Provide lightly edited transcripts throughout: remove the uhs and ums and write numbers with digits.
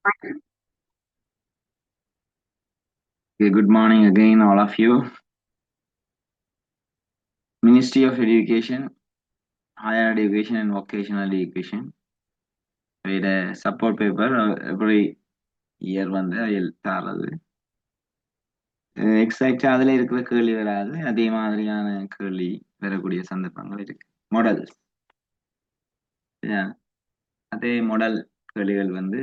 Okay, good morning again, all of you. Ministry of Education, Higher Education and Vocational Education. With a support paper every year வந்து அதில் தரது. எக்ஸாக்டா அதுல இருக்கிற கேள்வி வராது, அதே மாதிரியான கேள்வி வரக்கூடிய சந்தர்ப்பங்கள் இருக்கு. மாடல்ஸ், அதே மாடல் கேள்விகள் வந்து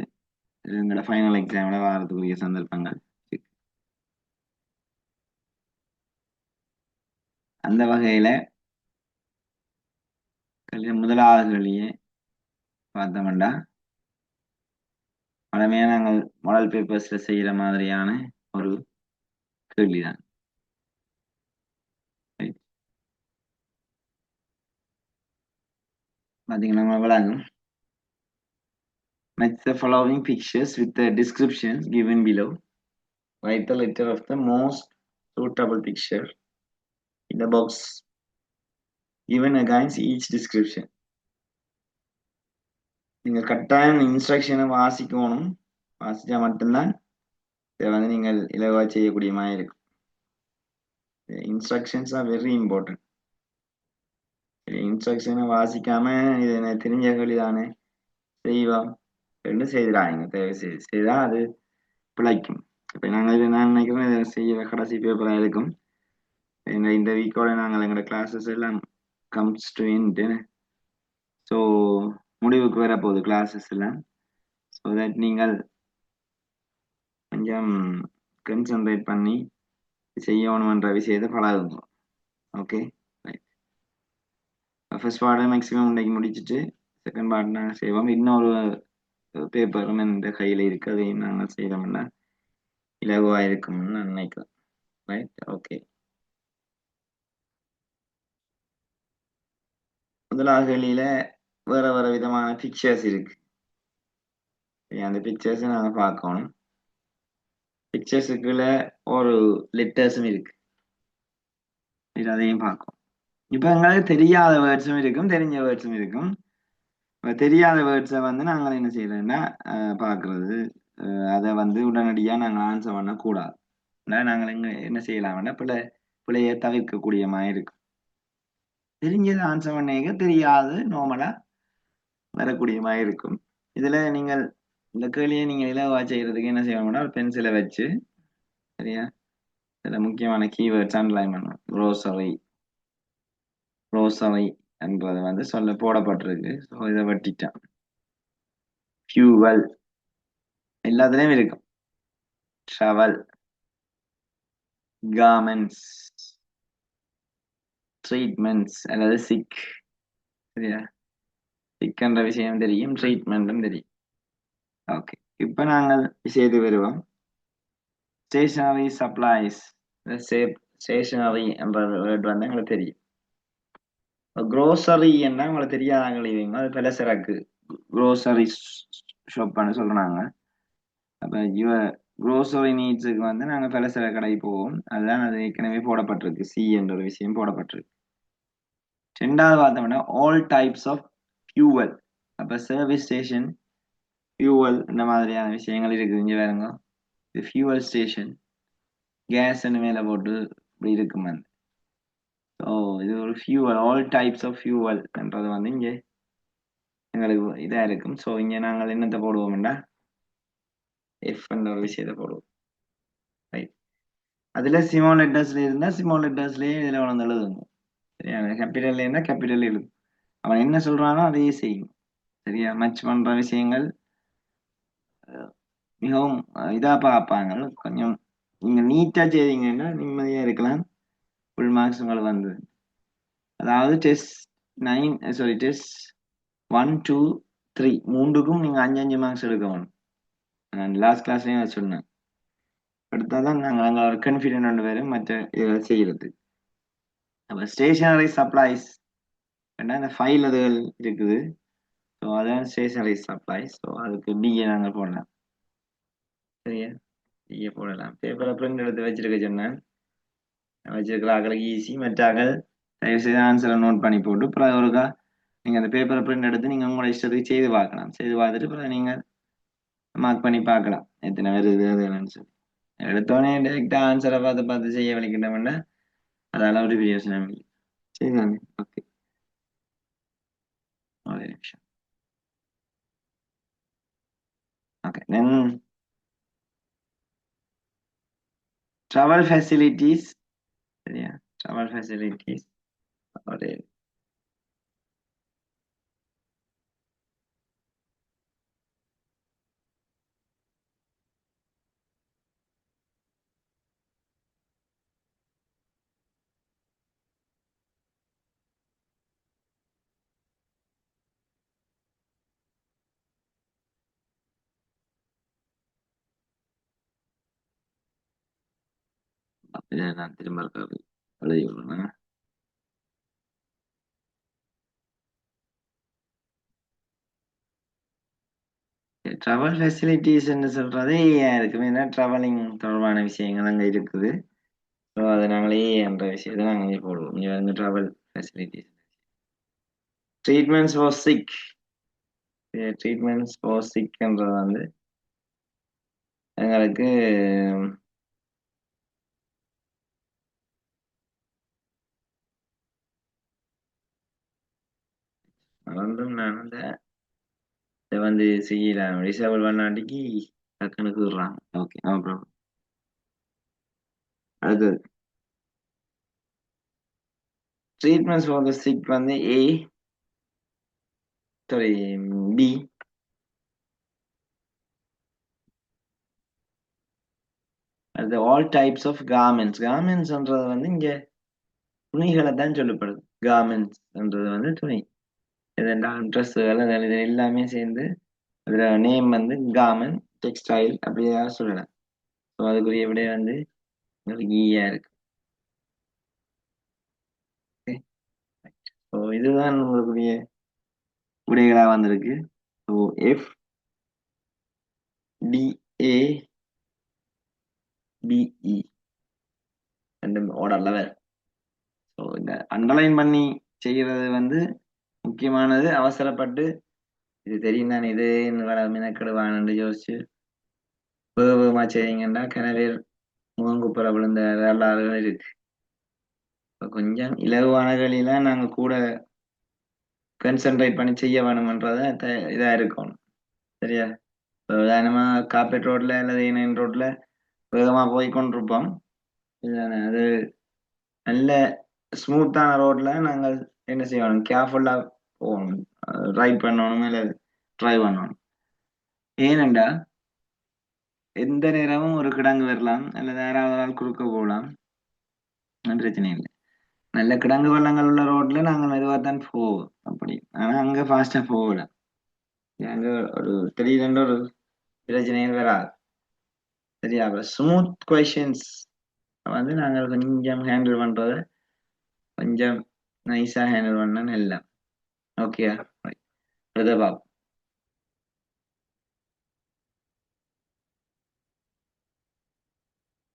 எங்களோட ஃபைனல் எக்ஸாம்ல வரதுக்குரிய சந்தர்ப்பங்கள் இருக்கு. அந்த வகையில முதலாவது கேள்வியை பார்த்தோம்னா, வழமையா நாங்கள் மாடல் பேப்பர்ஸ்ல செய்யற மாதிரியான ஒரு கேள்விதான். பாத்தீங்கன்னா விளங்கும். Match the following pictures with the descriptions given below. Write the letter of the most suitable picture in the box given against each description. நீங்கள் கட்டாயம் இன்ஸ்ட்ரக்ஷனை வாசிக்கணும். வாசிச்சா மட்டும்தான் இதை வந்து நீங்கள் இலவா செய்யக்கூடிய மாதிரி இருக்கும். Instructions are very important. இன்ஸ்ட்ரக்ஷனை வாசிக்காம இது எனக்கு தெரிஞ்ச கேள்விதானே செய்வோம் ரெண்டு செய்திடாங்க. தயவு செய்தா அது பிழைக்கும். இப்போ நான் நினைக்கிறேன் இதை செய்ய கடைசி பேப்பராக இருக்கும். இந்த வீக்கோட நாங்கள் எங்களோட கிளாஸஸ் எல்லாம் கம்ஸ் டு எண்ட். ஸோ முடிவுக்கு வரப்போகுது கிளாஸஸ் எல்லாம். ஸோ தட் நீங்கள் கொஞ்சம் கன்சன்ட்ரேட் பண்ணி செய்யணுன்ற விஷயத்தை பழகுங்க. Okay, right. ஃபர்ஸ்ட் பார்ட்டை மேக்ஸிமம் இன்றைக்கு முடிச்சுட்டு செகண்ட் பார்ட் நாங்கள் செய்வோம். இன்னொரு பேப்பரும் இந்த கையில் இருக்கு, அதையும் நாங்கள் செய்யறோம்னா இலகுவாக இருக்கும்னு நான் நினைக்கிறேன். Right, okay. முதலாவது கேள்வியில வேற வேற விதமான பிக்சர்ஸ் இருக்கு. அந்த பிக்சர்ஸை நாங்கள் பார்க்கணும். பிக்சர்ஸுக்குள்ள ஒரு லெட்டர்ஸும் இருக்கு, அதையும் பார்க்கும். இப்போ எங்களுக்கு தெரியாத வேர்ட்ஸும் இருக்கும், தெரிஞ்ச வேர்ட்ஸும் இருக்கும். தெரியாத வேர்ட்ஸை வந்து நாங்கள் என்ன செய்யறோம்னா பார்க்கறது, அதை வந்து உடனடியாக நாங்கள் ஆன்சர் பண்ணக்கூடாது. நாங்கள் என்ன செய்யலாம்னா பிள்ளைய தவிர்க்கக்கூடிய மாதிரி இருக்கும். தெரிஞ்சது ஆன்சர் பண்ணீங்க, தெரியாது நார்மலா வரக்கூடிய மாதிரி இருக்கும். இதுல நீங்கள் இந்த கேள்வியை நீங்க இலவா செய்யறதுக்கு என்ன செய்யணும்னா ஒரு பென்சிலை வச்சு, சரியா, இதுல முக்கியமான கீவேர்ட்ஸ் அண்டர்லைன் பண்ணணும். க்ரோசரி என்றது வந்து சொல்ல போடப்பட்டிருக்கு. ஸோ இதை வெட்டிட்டேன். ஃபியூவல் எல்லாத்துலயும் இருக்கும். ட்ராவல், கார்மெண்ட்ஸ், ட்ரீட்மெண்ட்ஸ் அல்லது சிக். சரியா, சிக்ன்ற விஷயம் தெரியும், ட்ரீட்மெண்ட்டும் தெரியும். ஓகே, இப்போ நாங்கள் விஷயத்துக்கு வருவோம். ஸ்டேஷனரி சப்ளைஸ், ஸ்டேஷனரி என்ற வேர்ட் வந்து எங்களுக்கு தெரியும். க்ரோசரி என்ன உங்களுக்கு தெரியாதாங்க, அது பலசரக்கு க்ரோசரி ஷாப்னு சொல்றாங்க. அப்ப க்ரோசரி நீட்ஸுக்கு வந்து நாங்க பலசரக்கு கடை போவோம். அதுதான் அது ஏற்கனவே போடப்பட்டிருக்கு, சி என்ற ஒரு விஷயம் போடப்பட்டிருக்கு. ரெண்டாவது பார்த்தோம்னா ஆல் டைப்ஸ் ஆஃப் ஃபியூவல். அப்ப சர்வீஸ் ஸ்டேஷன், ஃபியூவல் இந்த மாதிரியான விஷயங்கள் இருக்குது. இங்க வேறுங்க, இது ஃபியூவல் ஸ்டேஷன், கேஸ் மேல போட்டு இப்படி இருக்குமா. ஸோ இது ஒரு ஃபியூவல், ஆல் டைப்ஸ் ஆஃப் ஃபியூவல்ன்றது வந்து இங்கே எங்களுக்கு இதா இருக்கும். ஸோ இங்க நாங்கள் என்னத்தை போடுவோம்டா எஃப் என்ற ஒரு விஷயத்தை போடுவோம். ரைட், அதுல ஸ்மால் லெட்டர்ஸ்ல இருந்தா ஸ்மால் லெட்டர்ஸ்லயே இதுல உணர்ந்து எழுதுங்க. சரியா, கேபிட்டல்ல இருந்தா கேபிட்டல் எழுதும். அவன் என்ன சொல்றானோ அதையே செய்யும். சரியா, மச் பண்ற விஷயங்கள் மிகவும் இதா பார்ப்பாங்க. கொஞ்சம் நீங்க நீட்டா செய்தீங்கன்னா நிம்மதியா இருக்கலாம். ஃபுல் மார்க்ஸ் உங்களுக்கு வந்து, அதாவது டெஸ்ட் 1, 2, 3 மூன்றுக்கும் நீங்க 5 மார்க்ஸ் எடுக்கணும். நான் லாஸ்ட் கிளாஸ்லயும் சொன்னேன். அடுத்ததான் நாங்கள் ஒரு கன்ஃபிடென்ட் ரெண்டு பேரும் மற்ற செய்யறது. அப்ப ஸ்டேஷனரி சப்ளைஸ் இந்த ஃபைல் அதுகள் இருக்குது. ஸோ அதான் ஸ்டேஷனரி சப்ளைஸ். ஸோ அதுக்கு டிஏ நாங்கள் போடலாம். சரியா, டிஏ போடலாம். பேப்பரை பிரிண்ட் எடுத்து வச்சிருக்க சொன்னேன், வச்சிருக்கிற ஆக்களுக்கு ஈஸி. மற்றாக்கள் தயவு செய்து ஆன்சரை நோட் பண்ணி போட்டு அப்புறம் ஒருக்கா நீங்கள் அந்த பேப்பரை பிரிண்ட் எடுத்து நீங்கள் உங்களோட இஷ்டத்துக்கு செய்து பார்க்கலாம். செய்து பார்த்துட்டு அப்புறம் நீங்கள் மார்க் பண்ணி பார்க்கலாம் எத்தனை வருது அதுன்னு சொல்லி எடுத்தோடனே டேரெக்டாக ஆன்சரை பார்த்து பார்த்து செய்ய வலிக்கிட்டோம்னா அதால ஒரு பிரயோசனம் இல்லை சரிதானே ஓகே ஒரு நிமிஷம் ஓகே தென் ட்ராவல் ஃபெசிலிட்டிஸ் சரியா ட்ராவல் ஃபெசிலிட்டிஸ் ஒரு இதை நான் திரும்ப எழுதி விடுறேன் ட்ராவல் ஃபெசிலிட்டிஸ்ன்னு சொல்றது இருக்குமே ட்ராவலிங் தொடர்பான விஷயங்கள் அங்கே இருக்குது ஸோ அதை நாங்களே என்ற விஷயத்தை நாங்கள் இங்கே போடுவோம் இங்கே வந்து travel facilities treatments for sick treatments for சிக்ன்றது வந்து எங்களுக்கு வந்தும் நான் அந்த இதை வந்து செய்யலாம் டிசேபிள் பண்ணாட்டிக்கு டக்குனுக்கு விடுறாங்க ஓகே நோ ப்ராப்ளம் அடுத்தது ட்ரீட்மெண்ட்ஸ் ஃபார் த சிக் வந்து ஏ சாரி பி அது ஆல் டைப்ஸ் ஆஃப் கார்மெண்ட்ஸ்ன்றது வந்து இங்க துணிகளை தான் சொல்லப்படுது கார்மெண்ட்ஸ்ன்றது வந்து துணி இதெல்லாம் ட்ரெஸ்ஸுகள் இது எல்லாமே சேர்ந்து அதுல நேம் வந்து கார்மெண்ட் டெக்ஸ்டைல் அப்படியே சொல்லலாம் ஸோ அதுக்குரிய விட வந்து உங்களுக்கு ஈஸியா இருக்கு ஸோ இதுதான் உங்களுக்குரிய விடைகளா வந்திருக்கு ஸோ எஃப் டிஏ பிஇ ரெண்டு ஆர்டர்ல வேறு ஸோ இந்த அண்டர்லைன் பண்ணி செய்யறது வந்து முக்கியமானது அவசரப்பட்டு இது தெரியும் தான் இது மெனக்கெடுவான்னு யோசிச்சு வேகமா செய்யுங்கன்னா கிணறு முகங்குப்புற விழுந்த வரலாறுகள் இருக்கு இப்போ கொஞ்சம் இலகுவான வழியில நாங்க கூட கன்சென்ட்ரேட் பண்ணி செய்ய வேணுமன்றத இதா இருக்கும் சரியா இப்போ உதாரணமா காப்பேட் ரோட்ல அல்லது இணையன் ரோட்ல வேகமா போய் கொண்டிருப்போம் இதுதானே அது நல்ல ஸ்மூத்தான ரோட்ல நாங்கள் என்ன செய்யணும் கேர்ஃபுல்லா போகணும் ரைட் பண்ணணும் இல்லை ட்ரைவ் பண்ணணும் ஏனெண்டா எந்த நேரமும் ஒரு கிடங்கு வரலாம் அல்லது யாராவது ஒரு ஆள் குறுக்க போகலாம் பிரச்சனை இல்லை நல்ல கிடங்கு வள்ளங்கள் உள்ள ரோட்ல நாங்க மெதுவா தான் போவோம் அப்படி ஆனா அங்க ஃபாஸ்டா போகல அங்க ஒரு திடீரென்று ஒரு பிரச்சனையும் வராது சரியா அப்புறம் ஸ்மூத் கொஷின்ஸ் வந்து நாங்கள் கொஞ்சம் ஹேண்டில் பண்றத கொஞ்சம் நைஸா ஹேண்டில் பண்ண நல்ல ஓகே அடுத்த பாப்போம்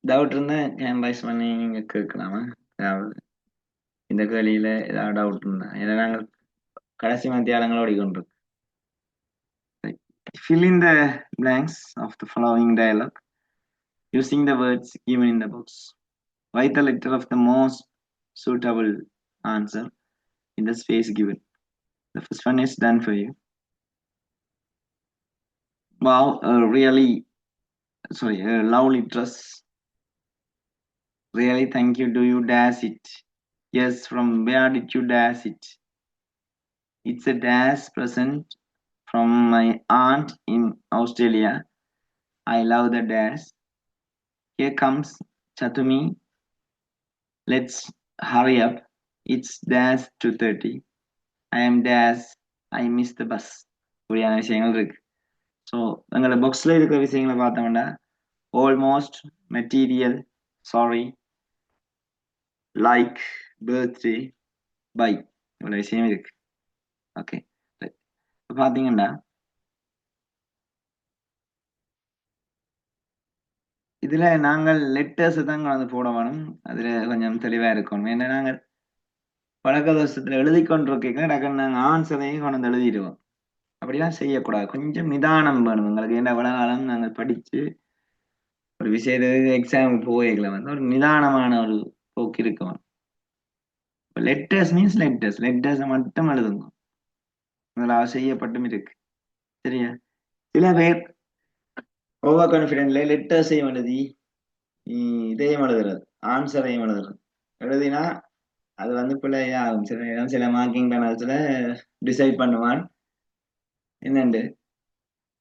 டவுட் இருந்தா ஹேண்ட் ரைஸ் பண்ணி நீங்க கேட்கலாமா அதாவது இந்த கேள்வியில ஏதாவது டவுட் இருந்தா ஏன்னா நாங்கள் கடைசி மத்தியானங்களோட ஓடிக்கொண்டிருக்கோம் fill in the blanks of the following dialogue using the words given in the box. Write the letter of the most suitable answer in the space given. The first one is done for you. Wow, a lovely dress. Really, thank you. Do you dash it? Yes, from where did you dash it? It's a dash present from my aunt in Australia. I love the dash. Here comes Chatumi. Let's hurry up. It's dash 2:30. I am dash. I missed the bus. இப்படியான விஷயங்கள் இருக்கு so எங்களோட புக்ஸ்ல இருக்கிற விஷயங்களை பார்த்தோம்னா almost material sorry like birthday பை இவ்வளோ விஷயம் இருக்கு ஓகே இப்போ பார்த்தீங்கன்னா இதுல நாங்கள் லெட்டர்ஸ் தான் வந்து போட வேணும் அதுல கொஞ்சம் தெளிவா இருக்கணும் ஏன்னா நாங்கள் பழக்க தோஷத்துல எழுதி கொண்டிருக்கீங்க டக்குன்னு நாங்கள் ஆன்சரையும் கொண்டு வந்து எழுதிடுவோம் அப்படிலாம் செய்யக்கூடாது. கொஞ்சம் நிதானம் வேணும் உங்களுக்கு. ஏன்னா இவ்வளவு காலம் நாங்கள் படிச்சு ஒரு விஷயத்துக்கு எக்ஸாம் போய்களை வந்து ஒரு நிதானமான ஒரு போக்கு இருக்கும். லெட்டர்ஸ் மீன்ஸ் லெட்டர்ஸ் மட்டும் எழுதுங்க. முதலாவது செய்யப்பட்டும் இருக்கு. சரியா? சில பேர் ஓவர் கான்பிடென்ட்ல லெட்டர்ஸையும் எழுதி இதையும் எழுதுறது, ஆன்சரையும் எழுதுறது. எழுதினா அது வந்து பிள்ளையாகும். சில நேரம் சில மார்க்கிங் பேனல்ஸ்ல டிசைட் பண்ணுவான் என்னண்டு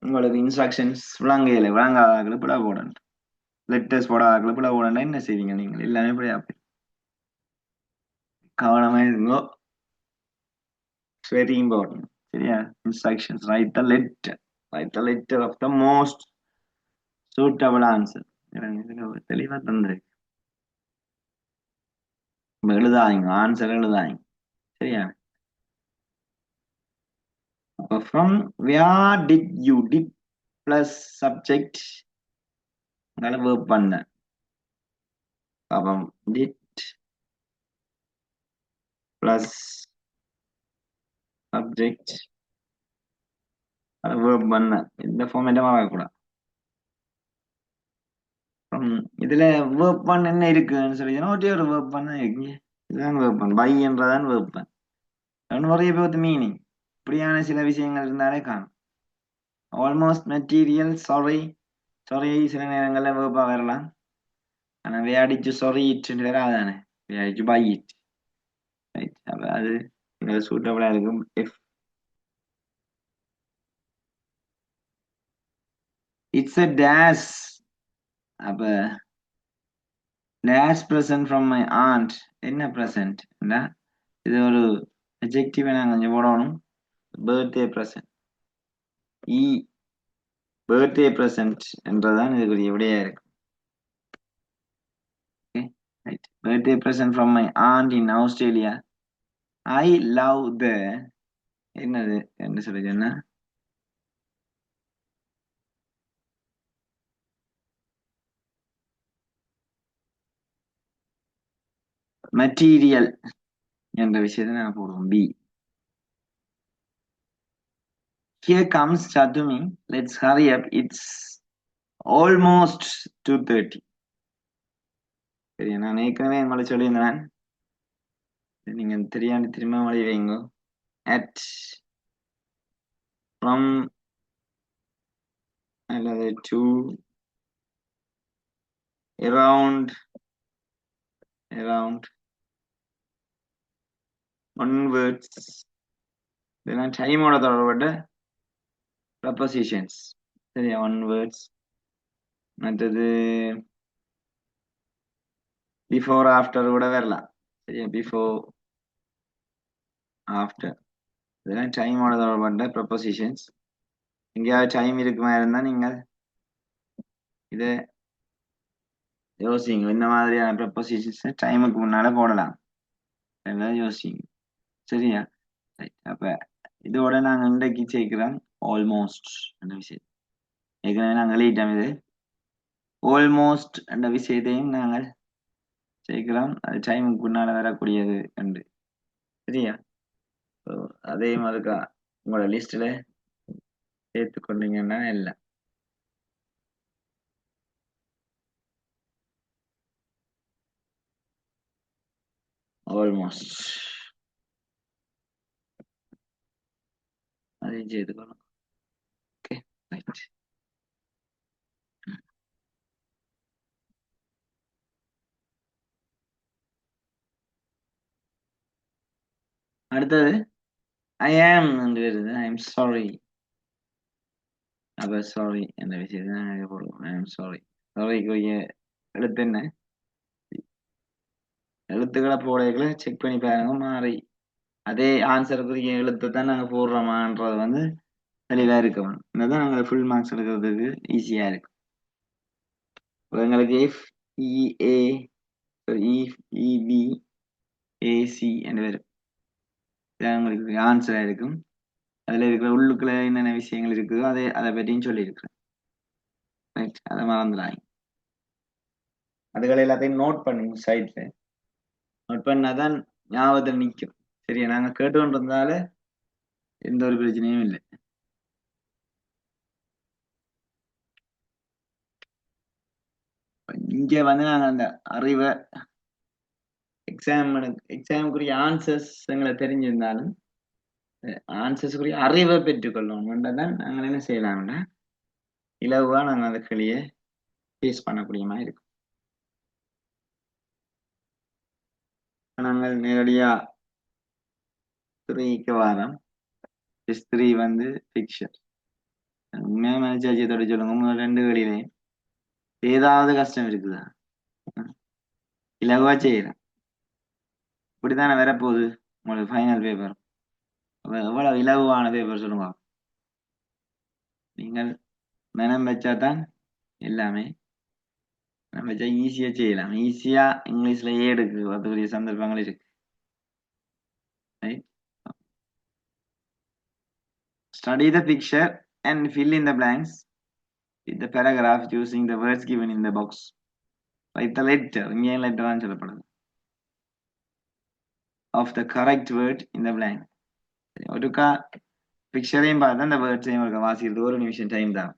உங்களுக்கு இன்ஸ்ட்ரக்ஷன்ஸ் விளங்காதாக்களை பிள்ளை போடணும். லெட்டர்ஸ் போடாதாக்களை பிள்ளை போடணும். என்ன செய்வீங்க நீங்கள்? எல்லாமே பிள்ளையா போய் கவனமா இருங்கோ. Very important. சரியா? Instructions. Write the letter of the most suitable answer. தெளிவா தந்திருக்கு. எழுதாதீங்க, ஆன்சர் எழுதாதீங்க. சரியா? அப்ப from where did you did plus subject verb பண்ண. அப்பம் டிட் பிளஸ் சப்ஜெக்ட் verb பண்ண. இந்த ஃபார்மேட்டமா வரக்கூடாது. இதுல verb பண்ண என்ன இருக்குன்னு சொல்லி ஒரே ஒரு verb பண்ண இருக்கு. இதுதான் verb பண்ண. பை என்றதான் verb பண்ண. நிறைய பேர் மீனிங் இப்படியான சில விஷயங்கள் இருந்தாலே காணும். ஆல்மோஸ்ட் மெட்டீரியல் சாரி சில நேரங்கள்ல verb வரலாம். ஆனா வேடிச்சு சாரி இட்னு வராதானே. வேடிச்சு பை இட். ரைட். அப்ப அது சூட்டபிளா இருக்கும். It's a dash. அப்ப dash present from my aunt. என்ன present? இது ஒரு adjective நாங்க கொஞ்சம் போடணும். birthday present. birthday present என்றதான் இதுக்குரிய விடையா இருக்கு. Okay? Right. Birthday present from my aunt in Australia. I love the என்னது என்ன சொல்லுங்கன்னா மெட்டீரியல் என்ற விஷயத்தை நான் போடுவோம். B. Here comes Chatumi. Let's hurry up. It's almost 2:30. சரி, நான் ஏற்கனவே உங்களை சொல்லியிருந்தேன். நீங்க தெரியாண்டு திரும்ப மொழி வைங்க. At from அல்லது to around onwards இதெல்லாம் டைமோட தொடர்பட்ட ப்ரப்போசிஷன்ஸ். சரியா? onwards. மற்றது பிஃபோர் ஆஃப்டர் கூட வரலாம். சரியா? பிஃபோர் ஆஃப்டர் இதெல்லாம் டைமோட தொடர்பட்ட ப்ரப்போசிஷன்ஸ். எங்கேயாவது டைம் இருக்குமா இருந்தா நீங்கள் இதை யோசிங்க. இந்த மாதிரியான ப்ரப்போசிஷன்ஸ் டைமுக்கு முன்னால போடலாம். யோசிங்க. சரியா? அப்ப இதோட நாங்க இன்றைக்கு சேர்க்கிறோம் ஆல்மோஸ்ட் என்ற விஷயம். ஏற்கனவே நாங்கள் எழுதிட்டோம். இது ஆல்மோஸ்ட் என்ற விஷயத்தையும் நாங்கள் சேர்க்கிறோம். அது டைமுக்கு முன்னால வரக்கூடியது என்று. சரியா? அதையும் அதுக்கா உங்களோட லிஸ்ட்ல சேர்த்து கொண்டீங்கன்னா இல்லை. ஆல்மோஸ்ட் அதையும் சேர்த்துக்கணும். Okay, right. அடுத்தது ஐ ஆம் என்று வருது. I am sorry. அப்ப சாரி என்ற விஷயத்தை நாங்கள் போடுவோம். I am sorry. சாரிக்குரிய எழுத்து என்ன? எழுத்துக்களை போடைகளை செக் பண்ணி பாருங்க. மாறி அதே ஆன்சருக்குரிய எழுத்தை தான் நாங்கள் போடுறோமான்றது வந்து தெளிவாக இருக்கணும். இதுதான் நாங்கள் ஃபுல் மார்க்ஸ் எடுக்கிறதுக்கு ஈஸியாக இருக்கும். எங்களுக்கு எஃப் இஏ இபி ஏசி என்று வரும். இதான் உங்களுக்கு ஆன்சராக இருக்கும். அதில் இருக்கிற உள்ளுக்குள்ள என்னென்ன விஷயங்கள் இருக்குதோ அதை பற்றியும் சொல்லியிருக்கிறேன். ரைட். அதை மறந்துடாங்க. அதுகளை எல்லாத்தையும் நோட் பண்ணுங்க. சைட்ல நோட் பண்ணாதான் ஞாபகத்தில் நிற்கும். சரியா? நாங்கள் கேட்டுக்கொண்டிருந்தால எந்த ஒரு பிரச்சனையும் இல்லை. இங்க வந்து நாங்க அந்த அறிவை எக்ஸாமுக்குரிய ஆன்சர்ஸ் எங்களை தெரிஞ்சிருந்தாலும் ஆன்சர்ஸுக்குரிய அறிவை பெற்றுக்கொள்ளணும் தான் நாங்கள் என்ன செய்யலாம்னா இலகுவா நாங்கள் அந்த கிளியை ஃபேஸ் பண்ணக்கூடிய மாதிரி இருக்கும். நாங்கள் நேரடியா 3க்கு வாரம். S3 வந்து பிக்சர். உண்மையா மனசாட்சியத்தோட சொல்லுங்க, 2 களிலே ஏதாவது கஷ்டம் இருக்குதா? இலகுவா செய்யலாம். இப்படித்தானே வரப்போகுது உங்களுக்கு ஃபைனல் பேப்பர். எவ்வளவு இலகுவான பேப்பர் சொல்லுங்க. நீங்கள் மனம் வச்சாதான் எல்லாமே நம்ம வச்சா ஈஸியா செய்யலாம். ஈஸியா இங்கிலீஷ்ல எடுக்கு வரக்கூடிய சந்தர்ப்பங்கள் இருக்கு. Study the picture and fill in the blanks with the paragraph using the words given in the box. Write the letter, இங்கே லெட்டரான்னு சொல்லப்படுது, of the correct word in the blank. ஒருக்கா பிக்சரையும் பார்த்து அந்த வேர்ட்ஸையும் ஒரு வாசிக்கிறது 1 நிமிஷம் டைம் தான்.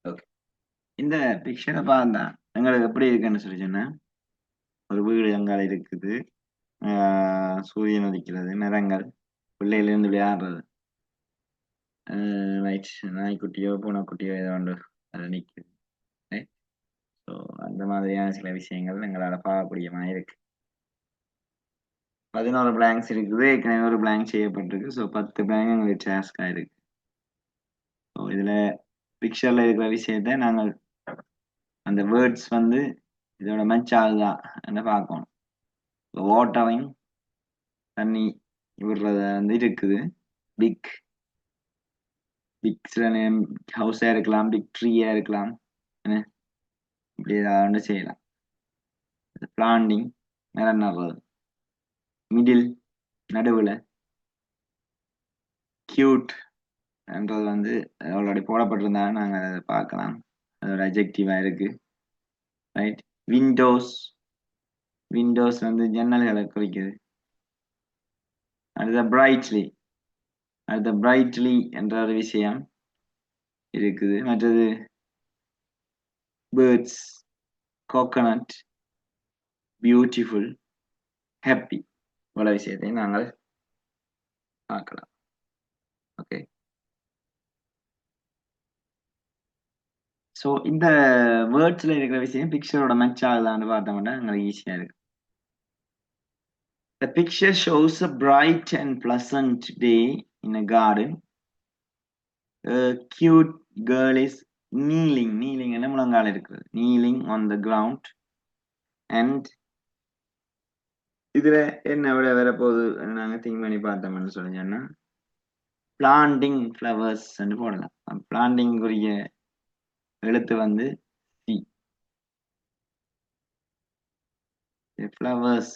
ஓகே, இந்த பிக்சரை பார்த்தா எங்களுக்கு எப்படி இருக்குன்னு சொல்லி சொன்னா, ஒரு வீடு அங்கால இருக்குது, சூரியன் உதிக்கிறது, மரங்கள், பிள்ளையிலிருந்து விளையாடுறது, ரைட், நாய்க்குட்டியோ பூனைக்குட்டியோ ஏதோ ஒன்று அதில் நிற்குது. ஸோ அந்த மாதிரியான சில விஷயங்கள் எங்களால் பார்க்கக்கூடிய மாதிரி இருக்கு. 11 பிளாங்க்ஸ் இருக்குது, ஏற்கனவே ஒரு பிளாங்க் செய்யப்பட்டிருக்கு. ஸோ 10 பிளாங்க் எங்களுக்கு டாஸ்காக இருக்கு. ஸோ இதில் பிக்சரில் இருக்கிற விஷயத்த நாங்கள் அந்த வேர்ட்ஸ் வந்து இதோட மேட்ச் ஆகுதா என்ன பார்க்கணும். வாட்டரிங், தண்ணி விடுறத வந்து இருக்குது. பிக் சில நேம் ஹவுஸா இருக்கலாம், பிக் ட்ரீயா இருக்கலாம், என்ன இப்படி ஏதாவது ஒன்று செய்யலாம். பிளான்டிங், மரம் நடுறது. மிடில், நடுவில். கியூட் என்றது வந்து ஆல்ரெடி போடப்பட்டிருந்தாங்க, நாங்கள் அதை பார்க்கலாம். அதோட அஜெக்டிவா இருக்கு. ரைட். விண்டோஸ் வந்து ஜன்னல்களை குறிக்குது. அடுத்த பிரைட்லி என்ற ஒரு விஷயம் இருக்குது. மற்றது பேர்ட்ஸ், கோகனட், பியூட்டிஃபுல், ஹாப்பி, இவ்வளவு விஷயத்தையும் நாங்கள் பார்க்கலாம். ஓகே, ஸோ இந்த வேர்ட்ஸ்ல இருக்கிற விஷயம் பிக்சரோட மேட்ச் ஆகுதான்னு பார்த்தோம்னா எங்களுக்கு ஈஸியா இருக்கு. The picture shows a bright and pleasant day in a garden. A cute girl is kneeling என்ன முழங்கால் இருக்கிறது, kneeling on the ground. And இதுல என்ன விட வரப்போகுது நாங்க திங்க் பண்ணி பார்த்தோம்னு சொன்னீங்கன்னா, பிளான்டிங் ஃப்ளவர்ஸ் போடலாம். பிளான்டிங் குறிய எழுத்து வந்து C. Flowers,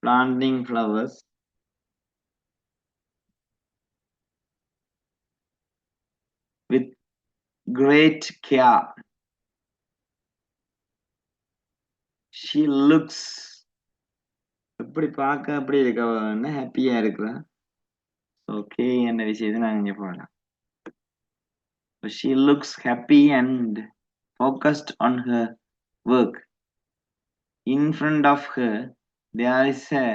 planting flowers with great care. She looks, எப்படி பார்க்க அப்படி இருக்க ஹாப்பியா இருக்கிறா. ஓகே, என்ற விஷயத்தை நாங்க இங்க போடலாம். She looks happy and focused on her work. In front of her there is a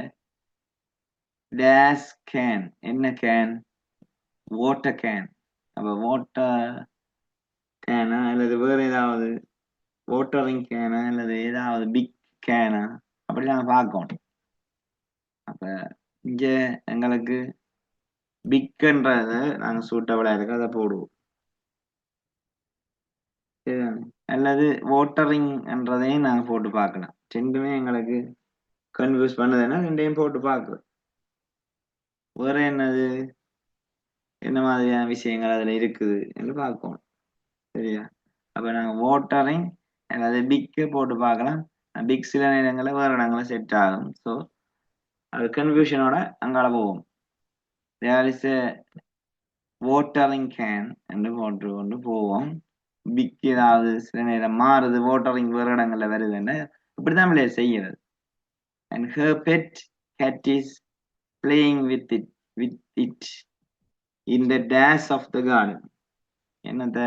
dash can. என்ன can? Water can. அப்ப வாட்டர் கேனா அல்லது வேற ஏதாவது வாட்டரிங் கேனா அல்லது ஏதாவது பிக் கேனா அப்படி நாங்க பார்க்கணும். அப்ப இங்க எங்களுக்கு பிக்ன்றத நாங்க சூட்டபிளா இருக்கு அதை போடுவோம். சரிதானே? அல்லது வாட்டரிங் என்றதையும் நாங்க போட்டு பார்க்கலாம். ரெண்டுமே எங்களுக்கு கன்ஃபியூஸ் பண்ணுதுன்னா ரெண்டையும் போட்டு பார்க்கலாம். வேற என்னது என்ன மாதிரியான விஷயங்கள் அதுல இருக்குது என்று பார்ப்போம். சரியா? அப்ப நாங்க வாட்டரிங் அல்லது பிக்கு போட்டு பார்க்கலாம். பிக் சில நேரங்களில் வேற இடங்கள செட் ஆகும். ஸோ அது கன்ஃபியூஷனோட அங்கால போவோம். There is a watering can என்று போட்டு கொண்டு போவோம். பிக் ஏதாவது சில நேரம் மாறுது, வாட்டரிங் வேறு இடங்கள்ல வருதுன்னு இப்படிதான் விளையாட செய்கிறது. And her pet cat is playing with it in the dash of the garden. என்னத்த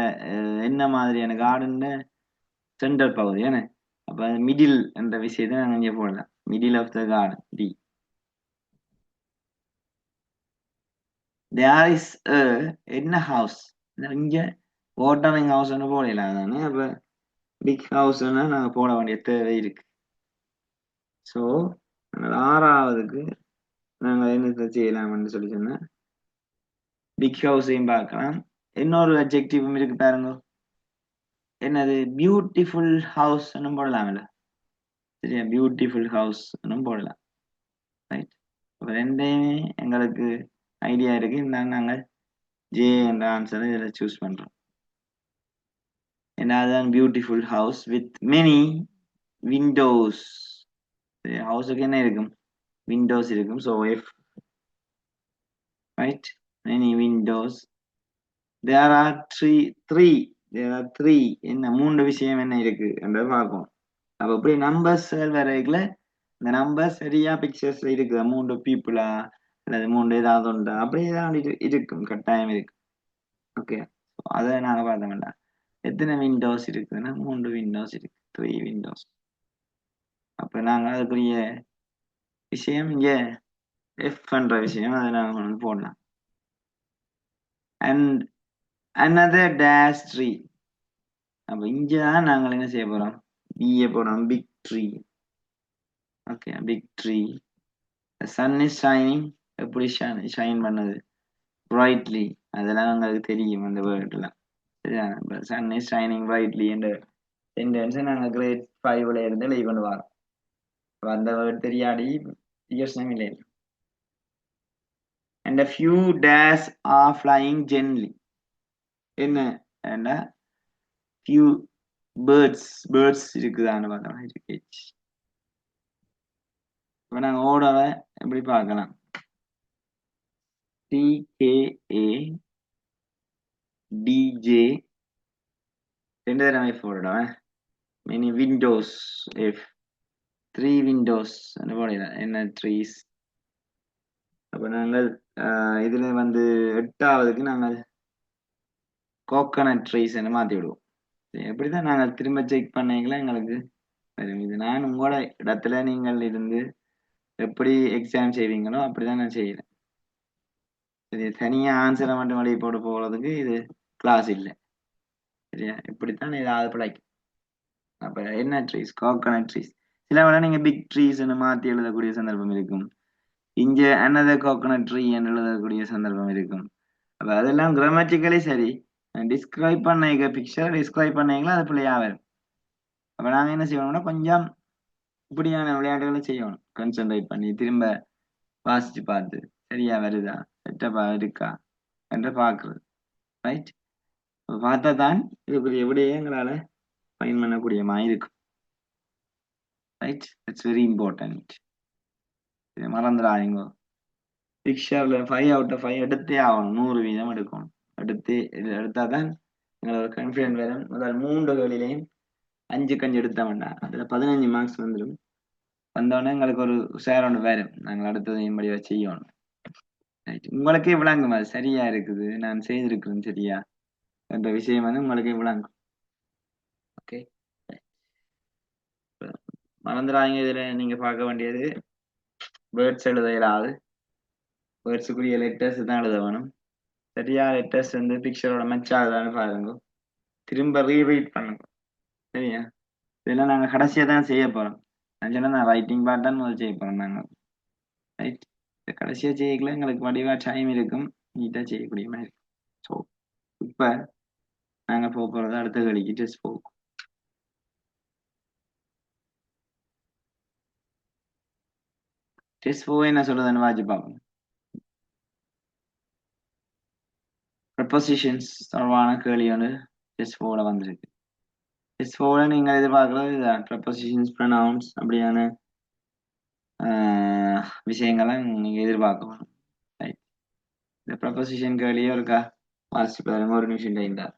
என்ன மாதிரியான கார்டன் சென்டர் பகுதி என்ன அப்ப மிடில் என்ற விஷயத்தை நாங்க இங்க போடலாம். மிடில் ஆஃப் த கார்டன் டி. தேர் இஸ் என்ன ஹவுஸ் இங்க வாட்டரிங் ஹவுஸ் போடலாம் தானே. அப்ப பிக் ஹவுஸ் நாங்க போட வேண்டிய தேவை இருக்கு. ஸோ ஆறாவதுக்கு நாங்க என்ன செய்யலாம்னு சொல்லி சொன்னா பிக் ஹவுஸையும் பார்க்கலாம். இன்னொரு அப்ஜெக்டிவும் இருக்கு பாருங்க. என்னது பியூட்டிஃபுல் ஹவுஸ் போடலாம்ல. சரியா? பியூட்டிஃபுல் ஹவுஸ் போடலாம். ரைட். அப்ப ரெண்டையுமே எங்களுக்கு ஐடியா இருக்கு. இருந்தாலும் நாங்கள் ஜே என்ற ஆன்சரை இதில் சூஸ் பண்றோம். என்னதான் beautiful house with many windows. ஹவுஸுக்கு என்ன இருக்கும்? விண்டோஸ் இருக்கும். So F right many windows. There are three என்ன மூன்று விஷயம் என்ன இருக்கு என்றதை பார்ப்போம். அப்ப இப்படி நம்பர்ஸ் வரைக்குள்ள இந்த நம்பர் சரியா பிக்சர்ஸ்ல இருக்குது. மூன்று பீப்புளா அல்லது மூன்று ஏதாவது உண்டா அப்படி ஏதாவது இருக்கும், கட்டாயம் இருக்கு. ஓகே, அதை நாங்க பார்த்த வேண்டாம். எத்தனை விண்டோஸ் இருக்குதுன்னா 3 விண்டோஸ் இருக்கு. 3 விண்டோஸ். அப்ப நாங்க அதுக்குரிய விஷயம் இங்க எஃப் பண்ற விஷயம் அதை நாங்க போடலாம். And another dash tree. அப்ப இங்கதான் நாங்கள் என்ன செய்ய போறோம்? பிஏ போறோம். Big tree. Okay, big tree. Sun is shining. எப்படி ஷைன் பண்ணது? பிரைட்லி. அதெல்லாம் உங்களுக்கு தெரியும் அந்த வேர்ட்லாம். சரியா? சன் இஸ் ஷைனிங் பிரைட்லி என்ற சென்டென்ஸை நாங்கள் கிரேட் 5ல இருந்து எழுதி கொண்டு வரோம். அந்த வேர்ட் தெரியாடி யோசனை இல்லை. And a few dash are flying gently. என்ன and a few birds இருக்குதான்னு பார்க்கலாம். இருக்கு. இப்போ நாங்கள் ஓடவை எப்படி பார்க்கலாம்? TKA DJ ரெண்டு தடவை போடுறோம். மெனி விண்டோஸ் எஃப் 3 விண்டோஸ் போடலாம். என்ன ட்ரீஸ். அப்போ நாங்கள் இதுல வந்து 8வதுக்கு நாங்கள் கோகனட் ட்ரீஸ் மாற்றி விடுவோம். எப்படிதான் நாங்கள் திரும்ப செக் பண்ணீங்களா எங்களுக்கு வரும். இது நான் உங்களோட இடத்துல நீங்கள் இருந்து எப்படி எக்ஸாம் செய்வீங்களோ அப்படிதான் நான் செய்யறேன். சரி, தனியா ஆன்சரை மட்டும் வழி போட்டு போகிறதுக்கு இது கிளாஸ் இல்லை. சரியா? இப்படித்தான் ஏதாவது பிழைக்கும். அப்ப என்ன ட்ரீஸ்? Coconut trees. சில வேளை நீங்க பிக் ட்ரீஸ் மாற்றி எழுதக்கூடிய சந்தர்ப்பம் இருக்கும். இங்க அனதர் கோகனட் ட்ரீ என்று எழுதக்கூடிய சந்தர்ப்பம் இருக்கும். அப்ப அதெல்லாம் கிராமட்டிக்கலி சரி. டிஸ்கிரைப் பண்ண பிக்சர் டிஸ்கிரைப் பண்ணீங்களா அது பிள்ளையா வரும். அப்ப நாங்க என்ன செய்யணும்னா கொஞ்சம் இப்படியான விளையாட்டுகளை செய்யணும். கான்சென்ட்ரேட் பண்ணி திரும்ப வாசிச்சு பார்த்து சரியா வருதா செட்டப்பா இருக்கா என்று பார்க்கறது. ரைட். பார்த்தா தான் இதுக்குரிய விடையே எங்களால ஃபைன் பண்ணக்கூடிய மாதிரி இருக்கும். ரைட். It's very important. மறந்துடாதீங்க. பிக்சர்ல 5/5 எடுத்தே ஆகணும். 100% எடுக்கணும். எடுத்தாதான் எங்களோட கான்ஃபிடன்ட் வரும். முதல் 3 கேள்வியிலையும் 5 எடுத்த வேண்டாம். அதுல 15 மார்க்ஸ் வந்துடும். வந்தோடனே எங்களுக்கு ஒரு ஷேர் ஒன்று வரும். நாங்கள் அடுத்ததையும் படிவா செய்யணும். உங்களுக்கே விளங்கும் அது சரியா இருக்குது, நான் செய்திருக்கிறேன் சரியா என்ற விஷயம் வந்து உங்களுக்கே விளங்கும். ஓகே, மறந்துடாங்க. இதுல நீங்க பார்க்க வேண்டியது வேர்ட்ஸ் எழுத இயலாது. வேர்ட்ஸுக்குரிய லெட்டர்ஸ் தான் எழுத வேணும். சரியா லெட்டர்ஸ் வந்து பிக்சரோட மேட்ச் ஆகுதான்னு பாருங்க, திரும்ப ரீரீட் பண்ணுங்க. சரியா, இதெல்லாம் நாங்க கடைசியா தான் செய்ய போறோம். நான் சொன்னா நான் ரைட்டிங் பார்ட் தான் முதல் செய்ய போறோம் நாங்க. ரைட், கடைசியா செய்யல எங்களுக்கு வடிவா டைம் இருக்கும், நீட்டா செய்யக்கூடிய மாதிரி. ஸோ இப்ப நாங்க போக போறது அடுத்த கழிக்கு டெஸ்ட் போகும். டெஸ்ட் போக என்ன சொல்றதுன்னு வாட்சி பார்ப்போம். ப்ரப்போசிஷன்ஸ் தொடர்பான கேள்வி வந்து டெஸ்ட் போல வந்திருக்கு. டெஸ்ட் போல நீங்கள் எதிர்பார்க்கறது இதுதான், ப்ரப்போசிஷன்ஸ், ப்ரொனவுன்ஸ் அப்படியான விஷயங்களை நீங்க எதிர்பார்க்கணும். ரைட், இந்த ப்ரப்போசிஷன் கேள்வியும் இருக்கா வாசிச்சு பாருங்க, ஒரு நிமிஷம் டைம் தான்.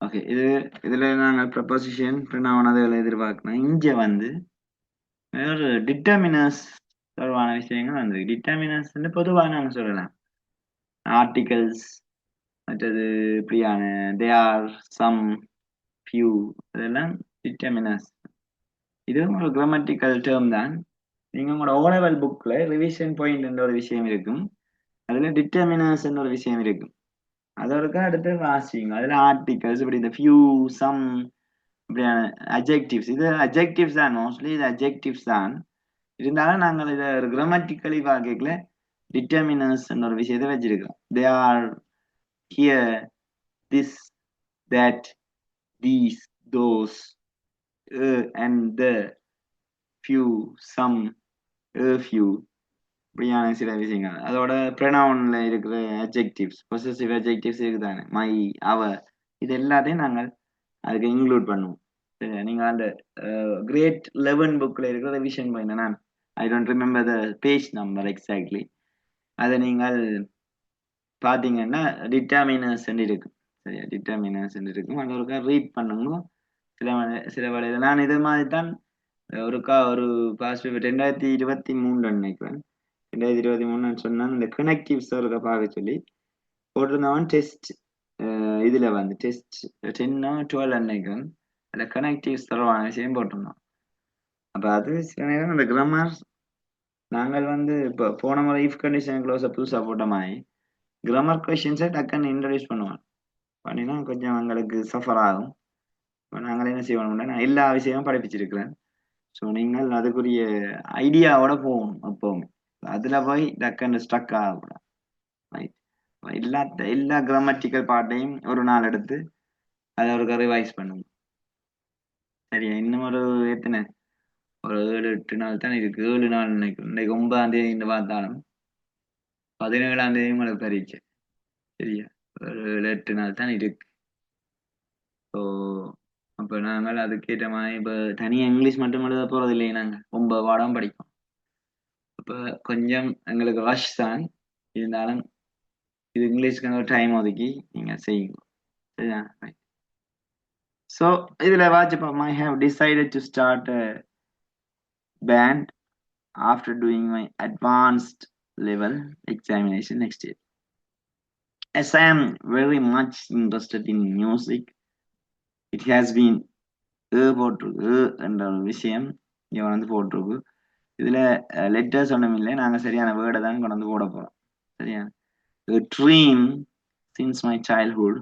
ஓகே, இதுல நாங்கள் ப்ரப்போசிஷன் ப்ரொனவுன் அதுகளை எதிர்பார்க்கணும். இங்க வந்து வேறு டிட்டர்மினர்ஸ் தொடர்பான விஷயங்கள் வந்து டிட்டர்மினர்ஸ் பொதுவாக நாங்க சொல்லலாம். ஆர்டிகல்ஸ், மற்றது இப்படியான தே ஆர், சம், ஃபியூ, அதெல்லாம் டிட்டர்மினர்ஸ். இதுவும் ஒரு கிராமட்டிக்கல் டேர்ம் தான். நீங்க உங்களோட ஓ லெவல் புக்ல ரிவிஷன் பாயிண்ட் என்ற ஒரு விஷயம் இருக்கும், அதுல டிட்டர்மினர்ஸ் என்ற ஒரு விஷயம் இருக்கும். அதோட அடுத்து வாசிங்க, அதுல ஆர்டிகல்ஸ் இப்படி இந்த ஃபியூ, சம், இப்படியான அஜெக்டிவ்ஸ். இது அஜெக்டிவ்ஸ் தான், மோஸ்ட்லி இது அஜெக்டிவ்ஸ் தான். இருந்தாலும் நாங்கள் இதை ஒரு கிராமட்டிக்கலி பார்க்கல டிட்டர்மினர்ஸ் என்ற ஒரு விஷயத்தை வச்சிருக்கோம். They are here, this, that, these, those, and the, few, some, few, இப்படியான சில விஷயங்கள். அதோட ப்ரொனவுன்ல இருக்கிற அட்ஜெக்டிவ்ஸ், பொசசிவ் அட்ஜெக்டிவ்ஸ் இருக்குதானே, மை, அவர், இது எல்லாத்தையும் நாங்கள் அதுக்கு இன்க்ளூட் பண்ணுவோம். நீங்க அந்த கிரேட் 11 புக்ல இருக்கிற ரிவிஷன் பாயிண்ட், நான் I don't remember the page number exactly, அதை நீங்கள் பார்த்தீங்கன்னா டிட்டர்மினர்ஸ் இருக்கு. சரியா, டிட்டர்மினர்ஸ் இருக்கும், அது ஒருக்கா ரீட் பண்ணுங்க. சில வேலையில் நான் இது மாதிரி தான் ஒரு பாஸ்ட் 2023 நினைக்கிறேன், 2023 சொன்னா இந்த கனெக்டிவ்ஸ் ஒருக்கா பார்க்க சொல்லி போட்டிருந்தவன் டெஸ்ட். இதுல வந்து டெஸ்ட் 10 12 நினைக்கிறேன், அதில் கனெக்டிவ்ஸ் தொடர்பான விஷயம் போட்டிருந்தோம். அப்போ அது சில நேரம் அந்த கிராமர் நாங்கள் வந்து இப்போ போன முறை இஃப் கண்டிஷன் க்ளோஸை புதுசாக போட்ட மாதிரி கிராமர் கொஷின்ஸை டக்குன்னு இன்ட்ரடியூஸ் பண்ணுவான். பண்ணினா கொஞ்சம் எங்களுக்கு சஃபர் ஆகும். இப்போ நாங்கள் என்ன செய்வோம்னா, நான் எல்லா விஷயமும் படிப்பிச்சிருக்கிறேன். ஸோ நீங்கள் அதுக்குரிய ஐடியாவோட போகணும் எப்பவுமே. அதில் போய் டக்குன்னு ஸ்ட்ரக் ஆகக்கூடாது. ரைட், எல்லா கிராமட்டிக்கல் பார்ட்டையும் ஒரு நாள் எடுத்து அதை ஒரு ரிவைஸ் பண்ணுங்க. சரியா, இன்னும் ஒரு எத்தனை ஒரு 7 8 நாள் தான் இருக்கு, 7 நாள் நினைக்கிறேன். இன்னைக்கு 9ஆம் தேதி இந்த பார்த்தாலும் 17ஆம் தேதி உங்களுக்கு பரீட்சை. சரியா, ஒரு 7 8 நாள் தான் இருக்கு. ஸோ அப்போ நாங்கள் அதுக்கேற்ற மாதிரி இப்போ தனியாக இங்கிலீஷ் மட்டும் எழுத போகிறது இல்லையே, நாங்கள் 9 பாடம் படிப்போம். அப்போ கொஞ்சம் எங்களுக்கு ரஷ் தான், இருந்தாலும் இது இங்கிலீஷ்க்கு ஒரு டைம் ஒதுக்கி நீங்கள் செய்யுங்க. சரியா, ஸோ இதில் வாட்சப்போம். I have decided to start a band after doing my advanced level examination next year. As I am very much interested in music, it has been போட்டிருக்கு என்ற ஒரு விஷயம் இவன் வந்து போட்டிருக்கு. இதுல லெட்டர்ஸ் ஒன்றும் இல்லை, நாங்கள் சரியான வேர்டை தான் கொண்டு வந்து போட போறோம். சரியா, a dream since my childhood,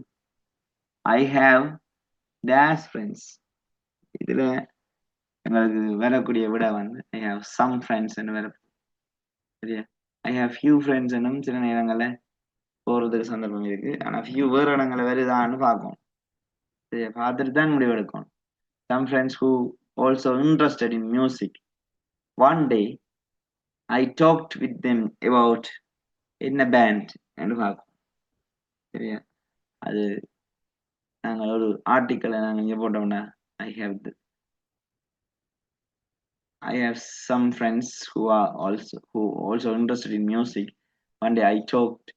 I have dash friends. இதுல எங்களுக்கு வரக்கூடிய விட வந்து I have some friends வர. சரியா, I have few friends என்னும் சில நேரங்கள்ல போறதுக்கு சந்தர்ப்பம் இருக்கு. ஆனா ஃபியூ வேறு இடங்களை வருதான்னு பார்க்கும். சரி, பார்த்துட்டு தான் முடிவெடுக்கும். Some friends who also interested in music. One day I talked with them about in a band என்று பார்க்கும். சரியா, அது நாங்கள் ஒரு ஆர்டிக்கலை நாங்கள் இங்கே போட்டோம்னா I have I have some friends who also interested in music. One day I talked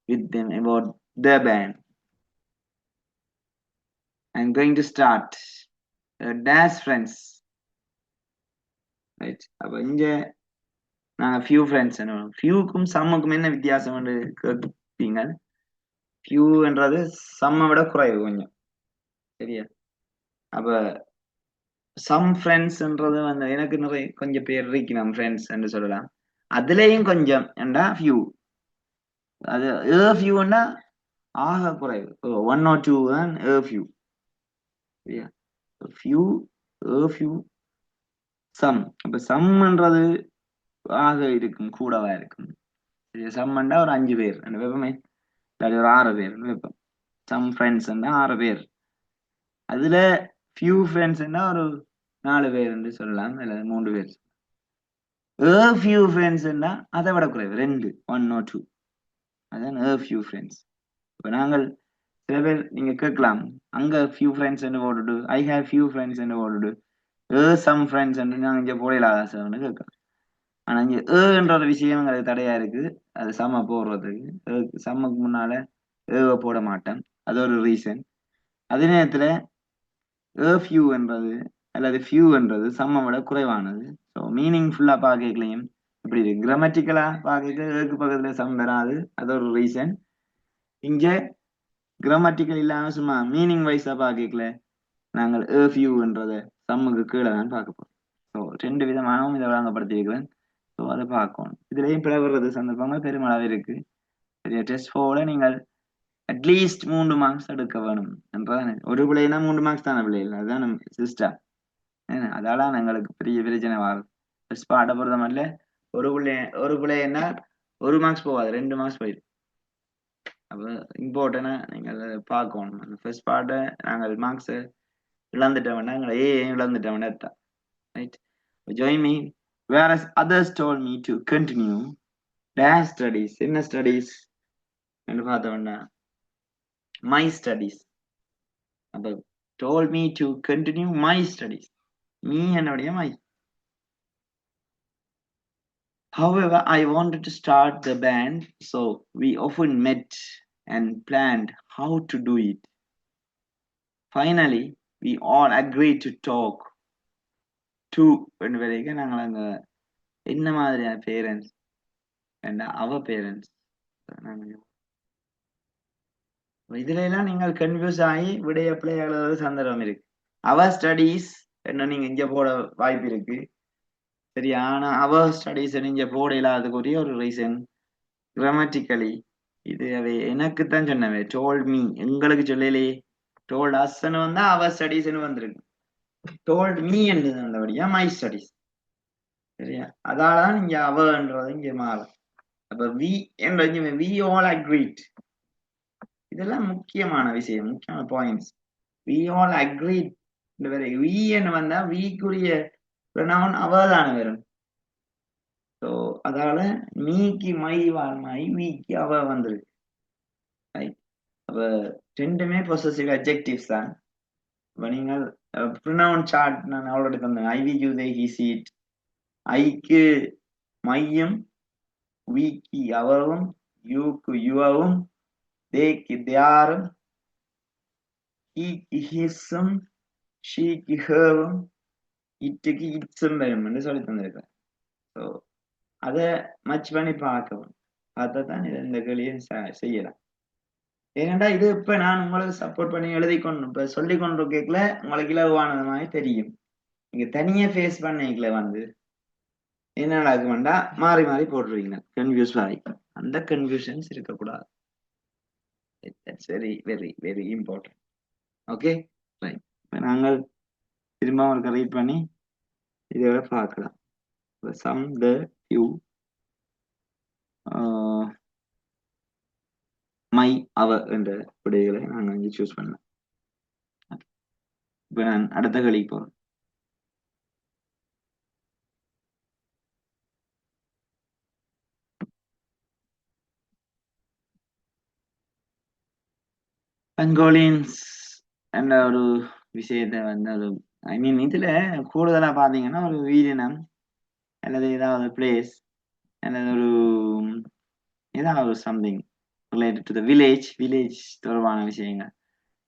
with them about their band. I'm going to start dash friends. Right. அப்ப இங்க நாங்க few friends என்ன ஃபியூக்கும் சம்முக்கும் என்ன வித்தியாசம் கேட்பீங்க. ஃபியூ என்றது சம்மை விட குறைவு கொஞ்சம். சரியா, அப்ப சம் ஃப்ரெண்ட்ஸ்ன்றது வந்து எனக்கு நிறைய கொஞ்சம் பேர் இருக்கு நம்ம ஃப்ரெண்ட்ஸ் என்று சொல்லலாம். அதுலயும் கொஞ்சம் என்றா ஃபியூ, அது ஃபியூன்னா ஆக குறைவு. 1 or 2 தான் ஃபியூ. சரியா, ஃபியூ ஃபியூ சம். அப்ப சம்ன்றது ஆக இருக்கும், கூடவா இருக்கும். சரியா, சம்மண்டா ஒரு 5 பேர் அந்த வெப்பமே, இல்லாட்டி ஒரு 6 பேர் வைப்போம். சம் ஃப்ரெண்ட்ஸ் 6 பேர், அதுல ஃபியூ ஃப்ரெண்ட்ஸ்னா ஒரு 4 பேர் என்று சொல்லலாம், இல்ல 3 பேர். ஃபியூ ஃப்ரெண்ட்ஸ்னா அதை விட குறைவு 2, 1 or 2, அதான் ஃபியூ ஃப்ரெண்ட்ஸ். இப்போ நாங்கள் சில பேர் நீங்க கேட்கலாம், அங்க ஃபியூ ஃப்ரெண்ட்ஸ் என்று போட்டுட்டு ஐ ஹேவ் ஃபியூ ஃப்ரெண்ட்ஸ் என்று போட்டுட்டு சம் ஃப்ரெண்ட்ஸ் என்று நாங்கள் இங்கே போடலாதா சார்னு கேட்கலாம். ஆனா இங்க என்ற ஒரு விஷயம் எங்களுக்கு தடையா இருக்கு, அது சம போடுறதுக்கு. சம்முக்கு முன்னால போட மாட்டேன், அது ஒரு ரீசன். அதே நேரத்துல ஃபியூ என்றது அல்லது ஃபியூ என்றது சம்ம விட குறைவானது. ஸோ மீனிங் ஃபுல்லா பார்க்கலையும் இப்படி இருக்கு. கிராமட்டிக்கலா பார்க்க பக்கத்துல சம் வராது, அது ஒரு ரீசன். இங்க கிராமட்டிக்கல் இல்லாம சும்மா மீனிங் வைஸா பார்க்கல நாங்கள் ஃபியூன்றத சம்முக்கு கீழே தான் பார்க்க போறோம். ஸோ 2 விதமானவும் இதை வழங்கப்படுத்தியிருக்கிறேன். ஸோ அதை பார்க்கணும். இதுலேயும் பிளவுறது சந்தர்ப்பங்கள் பெருமளவு இருக்கு. சரியா, டெஸ்ட் 4ல நீங்கள் அட்லீஸ்ட் 3 மார்க்ஸ் எடுக்க வேணும் என்றதானே. ஒரு பிள்ளைனா 3 மார்க்ஸ் தானே பிள்ளைகள், அதுதான் நம்ம சிஸ்டம். அதால எங்களுக்கு பெரிய பிரச்சனை வரும். ஃபர்ஸ்ட் பார்ட்டை பொறுத்த மட்டும் ஒரு பிள்ளைன்னா 1 மார்க்ஸ் போகாது, 2 மார்க்ஸ் போயிடும். அப்போ இம்பார்ட்டனா நீங்கள் பார்க்கணும். அந்த ஃபர்ஸ்ட் பார்ட்டை நாங்கள் மார்க்ஸ் இழந்துட்டோம்னா எங்களை இழந்துட்டோம்னா தான். Right, join me. Whereas others told me to continue their studies. என்ன ஸ்டடீஸ் என்று பார்த்தோம்னா my studies. அப்ப told me to continue my studies. me என்னுடைய my. However, I wanted to start the band, so we often met and planned how to do it. Finally, we all agreed to talk to வரைக்கும் நாங்கள் அங்க என்ன மாதிரியான parents and our parents. இதுல எல்லாம் நீங்கள் confuse ஆகி விடைய பிள்ளை எழுதுறது சந்தர்ப்பம் இருக்கு. அவர் ஸ்டடீஸ் என்ன நீங்க இங்க போட வாய்ப்பு இருக்கு. சரி, ஆனா அவர் ஸ்டடீஸ் நீங்க போட இல்லாததுக்குரிய ஒரு ரீசன் கிராமட்டிக்கலி இது அவை எனக்கு தான் சொன்னவே. டோல்ட் மீ எங்களுக்கு சொல்லலையே, டோல்ட் அஸ்ன்னு வந்தா அவர் ஸ்டடீஸ்ன்னு வந்திருக்கு. டோல்ட் மீ என்று வந்தபடியா மை ஸ்டடீஸ். சரியா, அதாலதான் இங்க அவர்ன்றது இங்க மாறும். அப்ப வி என்ற வி ஆல் அக்ரீட், இதெல்லாம் முக்கியமான விஷயம், முக்கியமான points. We all agreed we என்று வந்தா விக்குரிய ப்ரொனவுன் அவர் தானே வரும். ஸோ அதால மீக்கு மை மை விக்கு அவ வந்துருக்கு. அப்ப ரெண்டுமே பொசசிவ் அட்ஜெக்டிவ்ஸ் தான். இப்போ நீங்கள் ப்ரொனவுன் சார்ட் நான் ஆல்ரெடி தந்தேன். I we you they he she it. ஐக்கு மையும், விக்கு அவரும், யூக்கு யுவும், தேக்கு தியாரும், ஹீக்கு ஹிஸும், ஷீக்கு ஹேவும், இட்டுக்கு இட்ஸும் வரும் என்று சொல்லி தந்திருக்கேன். ஸோ அதை மச் பண்ணி பார்க்கவும், பார்த்தா தான் இந்த கேள்வியை செய்யலாம். ஏனென்றா இது இப்ப நான் உங்களுக்கு சப்போர்ட் பண்ணி எழுதி கொண்டு இப்ப சொல்லி கொண்டு கேட்கல உங்களுக்கு இலகுவானது மாதிரி தெரியும். நீங்க தனியா ஃபேஸ் பண்ணிக்கல வந்து என்ன நடக்கும்டா மாறி மாறி போட்டுருவீங்க, கன்ஃபியூஸ் ஆகி. அந்த கன்ஃபியூஷன்ஸ் இருக்கக்கூடாது. It's very very very important. Okay, right. இப்போ நாங்கள் திரும்ப ஒரு ரீட் பண்ணி இதோட பார்க்கலாம். சம் த ஃபியூ மை அவ என்ற விடைகளை நாங்கள் இங்கே சூஸ் பண்ணலாம். இப்போ நான் அடுத்த கேள்விக்கு போறேன். பெங்கோலின்ஸ் என்ற ஒரு விஷயத்தை வந்து அது ஐ மீன் இதுல கூடுதலா பாத்தீங்கன்னா ஒரு உயிரினம் அல்லது ஏதாவது பிளேஸ் அல்லது ஒரு ஏதாவது something related to the village தொடர்பான விஷயங்கள்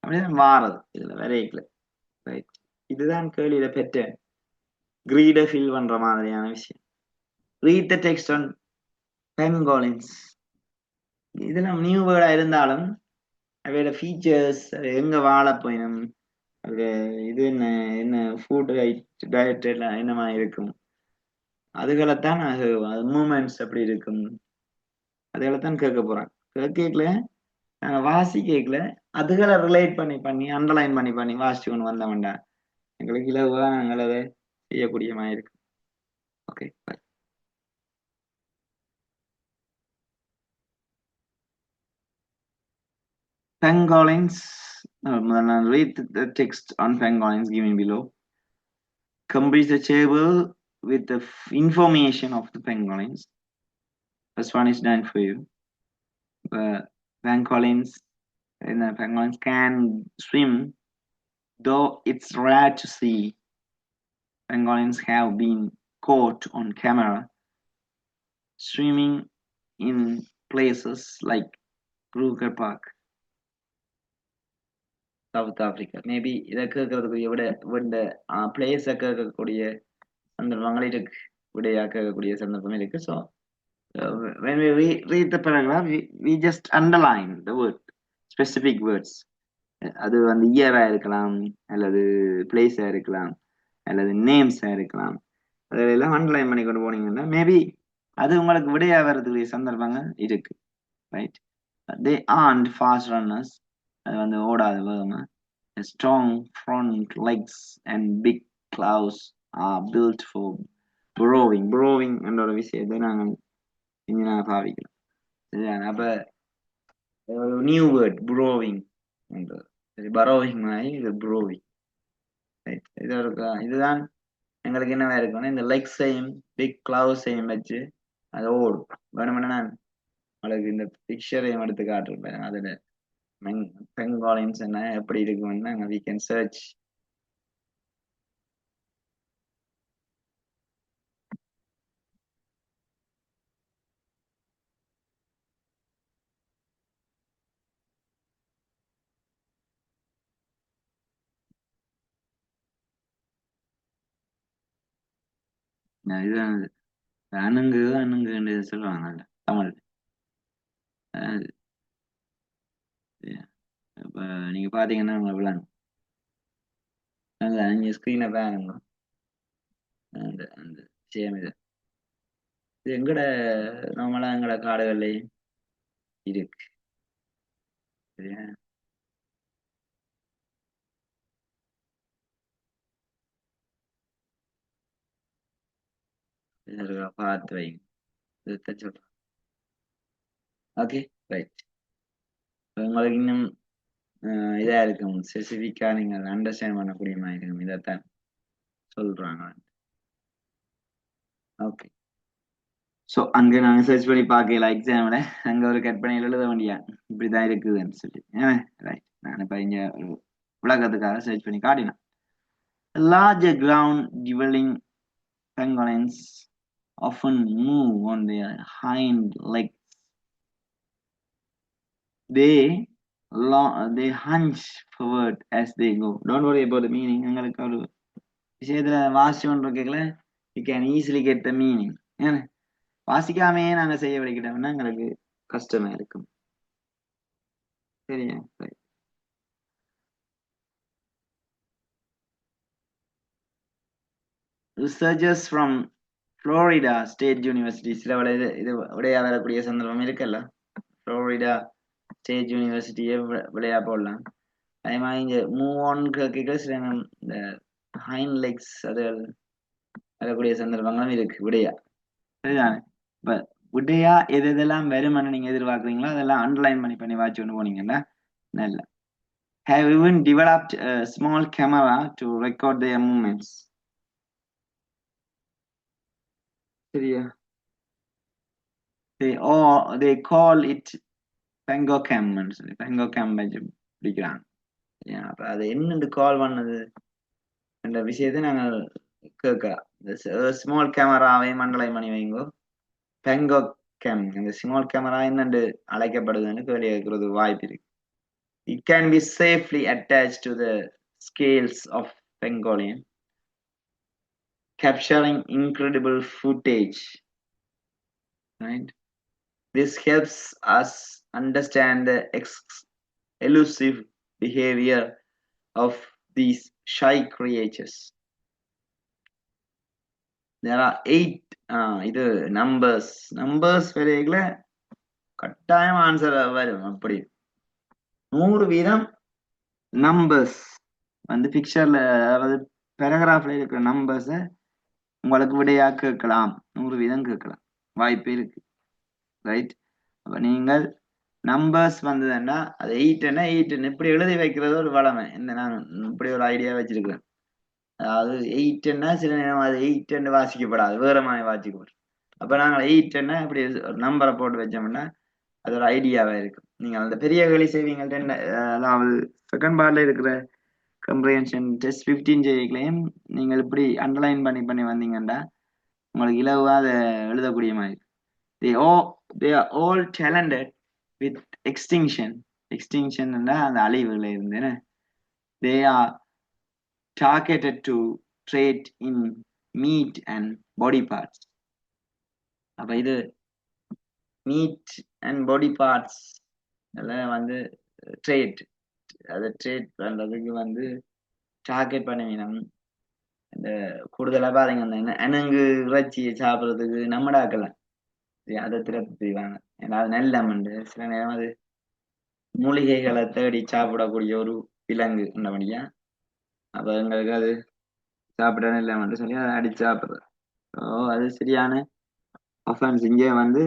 அப்படிதான் மாறுது இதுல வரைக்கல. ரைட், இதுதான் கேள்வியில பெற்ற கிரீட ஃபில் பண்ற மாதிரியான விஷயம். Read the text on pangolins. இதெல்லாம் நியூ வேர்டா இருந்தாலும் அவையோட ஃபீச்சர்ஸ் எங்க வாழ போயினும் அது இது என்ன என்ன ஃபுட் டயட் எல்லாம் என்னமா இருக்கும் அதுகளைத்தான் அது மூமெண்ட்ஸ் எப்படி இருக்கும் அதுகளைத்தான் கேட்க போறேன். கேட்கல நாங்க வாசி கேட்கல அதுகளை ரிலேட் பண்ணி பண்ணி அண்டர்லைன் பண்ணி பண்ணி வாசிச்சு கொண்டு வந்த வேண்டாம் எங்களுக்கு இலகுவா நாங்கள் அதை செய்யக்கூடிய மாதிரி இருக்கு. Okay, pangolins. Read the text on pangolins given below. Complete the table with the information of the pangolins. First one is done for you. Pangolins can swim, though it's rare to see. Pangolins have been caught on camera swimming in places like Kruger Park, South Africa. Maybe இதை கேட்கறதுக்குரிய விட பிளேஸை கேட்கக்கூடிய சந்தர்ப்பங்கள் இருக்கு, விடையா கேட்கக்கூடிய சந்தர்ப்பம் இருக்கு. So when we read the paragraph, we just underline the word, specific words. அது வந்து இயரா இருக்கலாம் அல்லது பிளேஸா இருக்கலாம் அல்லது நேம்ஸா இருக்கலாம். அதெல்லாம் அண்டர்லைன் பண்ணி கொண்டு போனீங்கன்னா மேபி அது உங்களுக்கு விடையா வர்றதுக்குரிய சந்தர்ப்பங்கள் இருக்கு. Right, they aren't fast runners. அது வந்து ஓடாது வேகமா. Strong front legs and big claws are built for burrowing என்ற ஒரு விஷயத்தை நாங்கள் இங்கே பாவிக்கலாம். சரியா? அப்ப நியூ வேர்ட் burrowing என்றது. சரி, பரோவிங் மாதிரி இது burrowing. இதுதான் எங்களுக்கு என்னவா இருக்கும்னா இந்த லெக்ஸையும் பிக் கிளவுஸையும் வச்சு அது ஓடும். வேணுமென்னா நான் உங்களுக்கு இந்த பிக்சரையும் எடுத்து காட்டுறேன். அதுல பெங்காலின்ஸ் என்ன எப்படி இருக்கும்னா we can search. இதுதான் அணுங்குன்னு சொல்லுவாங்க தமிழ். இப்ப நீங்க பாத்தீங்கன்னா விளங்கும். நீங்க ஸ்கிரீனை பாருங்க. அந்த அந்த விஷயம் இது எங்கட நார்மலா எங்கட காடுகள்லையும் இருக்கு. சரியா? பார்த்து வைங்க. சொல்றேன். Okay, right. உங்களுக்கு இன்னும் இதா இருக்கும், ஸ்பெசிஃபிக்கா நீங்க அண்டர்ஸ்டாண்ட் பண்ணக்கூடிய மாதிரி இருக்கும். இதைத்தான் சொல்றாங்க. ஓகே, ஸோ அங்க நாங்க சர்ச் பண்ணி பார்க்கல எக்ஸாம்ல, அங்க ஒரு கற்பனையில் எழுத வேண்டியா இப்படிதான் இருக்குதுன்னு சொல்லி. ரைட், நான் இப்ப இங்க உலகத்துக்காக சர்ச் பண்ணி காட்டினேன். Larger ground dwelling pangolins often move on their hind legs. They hunch forward as they go. Don't worry about the meaning. எங்களுக்கு ஒரு விஷயத்துல வாசிச்சு கொண்டு கேட்கல, you can easily get the meaning. வாசிக்காமே நாங்க செய்ய விடைக்கிட்டோம்னா எங்களுக்கு கஷ்டமா இருக்கும். சரியா? Researchers from Florida State University, சில இது விடையா வரக்கூடிய சந்தர்ப்பம் இருக்குல்ல, Florida State University விடையா போடலாம். அதே மாதிரி இங்க மூவ் ஆன் கேட்க சில இந்த ஹைண்ட் லெக்ஸ் அது வரக்கூடிய சந்தர்ப்பங்களும் இருக்கு விடையா. சரிதானே? இப்ப விடையா எதெல்லாம் வரும்னு நீங்க எதிர்பார்க்குறீங்களோ அதெல்லாம் அண்டர்லைன் பண்ணி வாட்ச் கொண்டு போனீங்கன்னா நல்ல. Have even developed a small camera to record their movements. சரியா? They call it PangoCam ன்னு சொல்லி PangoCam வச்சு பிடிக்கிறாங்க. அப்ப அது என்னன்னு கால் பண்ணது என்ற விஷயத்தை நாங்கள் கேட்கலாம். இந்த ஸ்மால் கேமராவை மண்டலை பண்ணி வைங்கோ. PangoCam இந்த ஸ்மால் கேமரா என்னன்னு அழைக்கப்படுதுன்னு கேள்வி கேட்கறது வாய்ப்பு இருக்கு. It can be safely attached to the scales of pangolin, capturing incredible footage. Right? This helps us understand the elusive behavior of these shy creatures. There are 8 இது numbers வரையில கட்டாயம் answer வரும். அப்படி 100 வீதம் நம்பர்ஸ் வந்து பிக்சர்ல அதாவது பேராகிராஃப்ல இருக்கிற நம்பர்ஸ உங்களுக்கு விடையா கேட்கலாம். 100 வீதம் கேட்கலாம், வாய்ப்பு இருக்கு. ரைட்? அப்ப நீங்கள் நம்பர்ஸ் வந்ததுன்னா அது 8 இப்படி எழுதி வைக்கிறது ஒரு வளமை. இந்த நான் இப்படி ஒரு ஐடியா வச்சிருக்கிறேன். அதாவது 8 சில நேரம் அது 8 வாசிக்கப்படாது, வேற மாதிரி வாசிக்கப்படும். அப்ப நாங்கள் 8 இப்படி ஒரு நம்பரை போட்டு வச்சோம்னா அது ஒரு ஐடியாவா இருக்கும். நீங்க அந்த பெரிய வேலை செய்வீங்க. அதாவது செகண்ட் பார்ட்ல இருக்கிற கம்ப்ரிஹென்ஷன் டெஸ்ட் 15 ஜேக்களையும் நீங்கள் இப்படி அண்டர்லைன் பண்ணி வந்தீங்கன்னா உங்களுக்கு இலவா அதை எழுதக்கூடிய மாதிரி. They are all talented with extinction. Extinction அந்த அழிவுல இருந்து they are targeted to trade in meat and body parts. அப்ப இது மீட் அண்ட் பாடி பார்ட்ஸ் எல்லாம் வந்து ட்ரேட், அதை ட்ரேட் பண்றதுக்கு வந்து டார்கெட் பண்ணுவீங்க. இந்த கூடுதலா பாருங்க அந்த அணங்கு இறைச்சியை சாப்பிட்றதுக்கு நம்மடாக்கலாம் அதை திறப்பு செய்வாங்க. ஏன்னா அது நல்லமண்டு சில நேரம் அது மூலிகைகளை தேடி சாப்பிடக்கூடிய ஒரு விலங்கு உண்டபடியா. அப்ப எங்களுக்கு அது சாப்பிட நல்லமண்டு சொல்லி அதை அடிச்சு சாப்பிடுறது. அது சரியான அஃபென்ஸ். இங்கே வந்து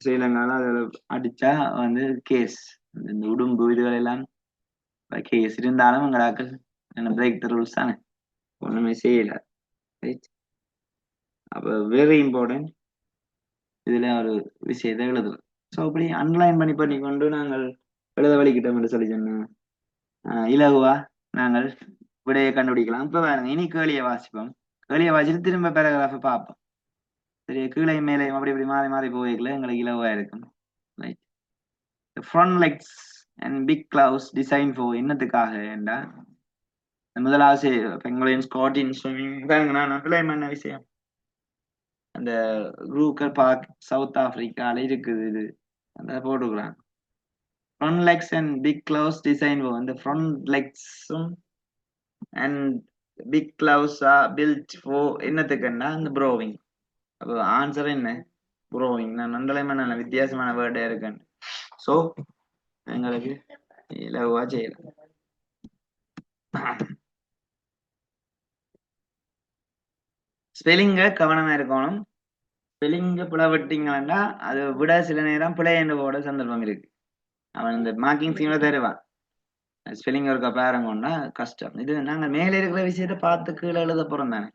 ஸ்ரீலங்கால அதில் அடிச்சா வந்து கேஸ், இந்த உடும்பு இதுகள் எல்லாம் கேஸ் இருந்தாலும் எங்களாக்கள் என்ன பிரேக் த ரூல்ஸ் தானே, ஒண்ணுமே செய்யல. ரைட்? அப்ப வெரி இம்பார்ட்டன்ட் இதுல ஒரு விஷயத்தை எழுதுறோம். ஸோ அப்படி அண்டர்லைன் பண்ணி கொண்டு நாங்கள் எழுத வலிக்கிட்டோம் என்று சொல்லி சொன்னோம். இலகுவா நாங்கள் விடையை கண்டுபிடிக்கலாம். இப்ப பாருங்க, இனி கேளியை வாசிப்போம். கேளியை வாசிட்டு திரும்ப பேராகிராஃபை பார்ப்போம். சரி, கீழே மேலே அப்படி இப்படி மாறி போய்க்கல எங்களுக்கு இலகுவா இருக்கும். Right? Front legs and big claws design for என்னத்துக்காக என்றா முதலாவது பெங்குலின் ஸ்காட்டின் ஸ்விமிங். பாருங்க, நான் அண்டர்லைன் பண்ண விஷயம் அந்த க்ரூக்கர் பார்க் சவுத் ஆப்பிரிக்கால இருக்குது. இது அந்த போட்டுக்கிறாங்க. Front legs and big claws design for. இந்த ஃப்ரண்ட் லெக்ஸும் and big claws are built for என்னத்துக்குன்னா இந்த ப்ரோவிங். அப்போ ஆன்சர் என்ன? ப்ரோவிங். நான் அண்டர்லைன் பண்ண வித்தியாசமான வேர்டே இருக்கேன். ஸோ எங்களுக்கு இலகுவா செய்யலாம். ஸ்பெல்லிங்க கவனமா இருக்கணும். ஸ்பெல்லிங்க பிளவட்டிங்கன்னா அதை விட சில நேரம் பிழை என்று போட சந்தர்ப்பம் இருக்கு. அவன் இந்த மார்க்கிங் ஸ்கீம்ல தருவான். ஸ்பெல்லிங் இருக்க பாருங்கன்னா கஷ்டம். இது நாங்கள் மேலே இருக்கிற விஷயத்த பார்த்து கீழே எழுத போறோம் தானே,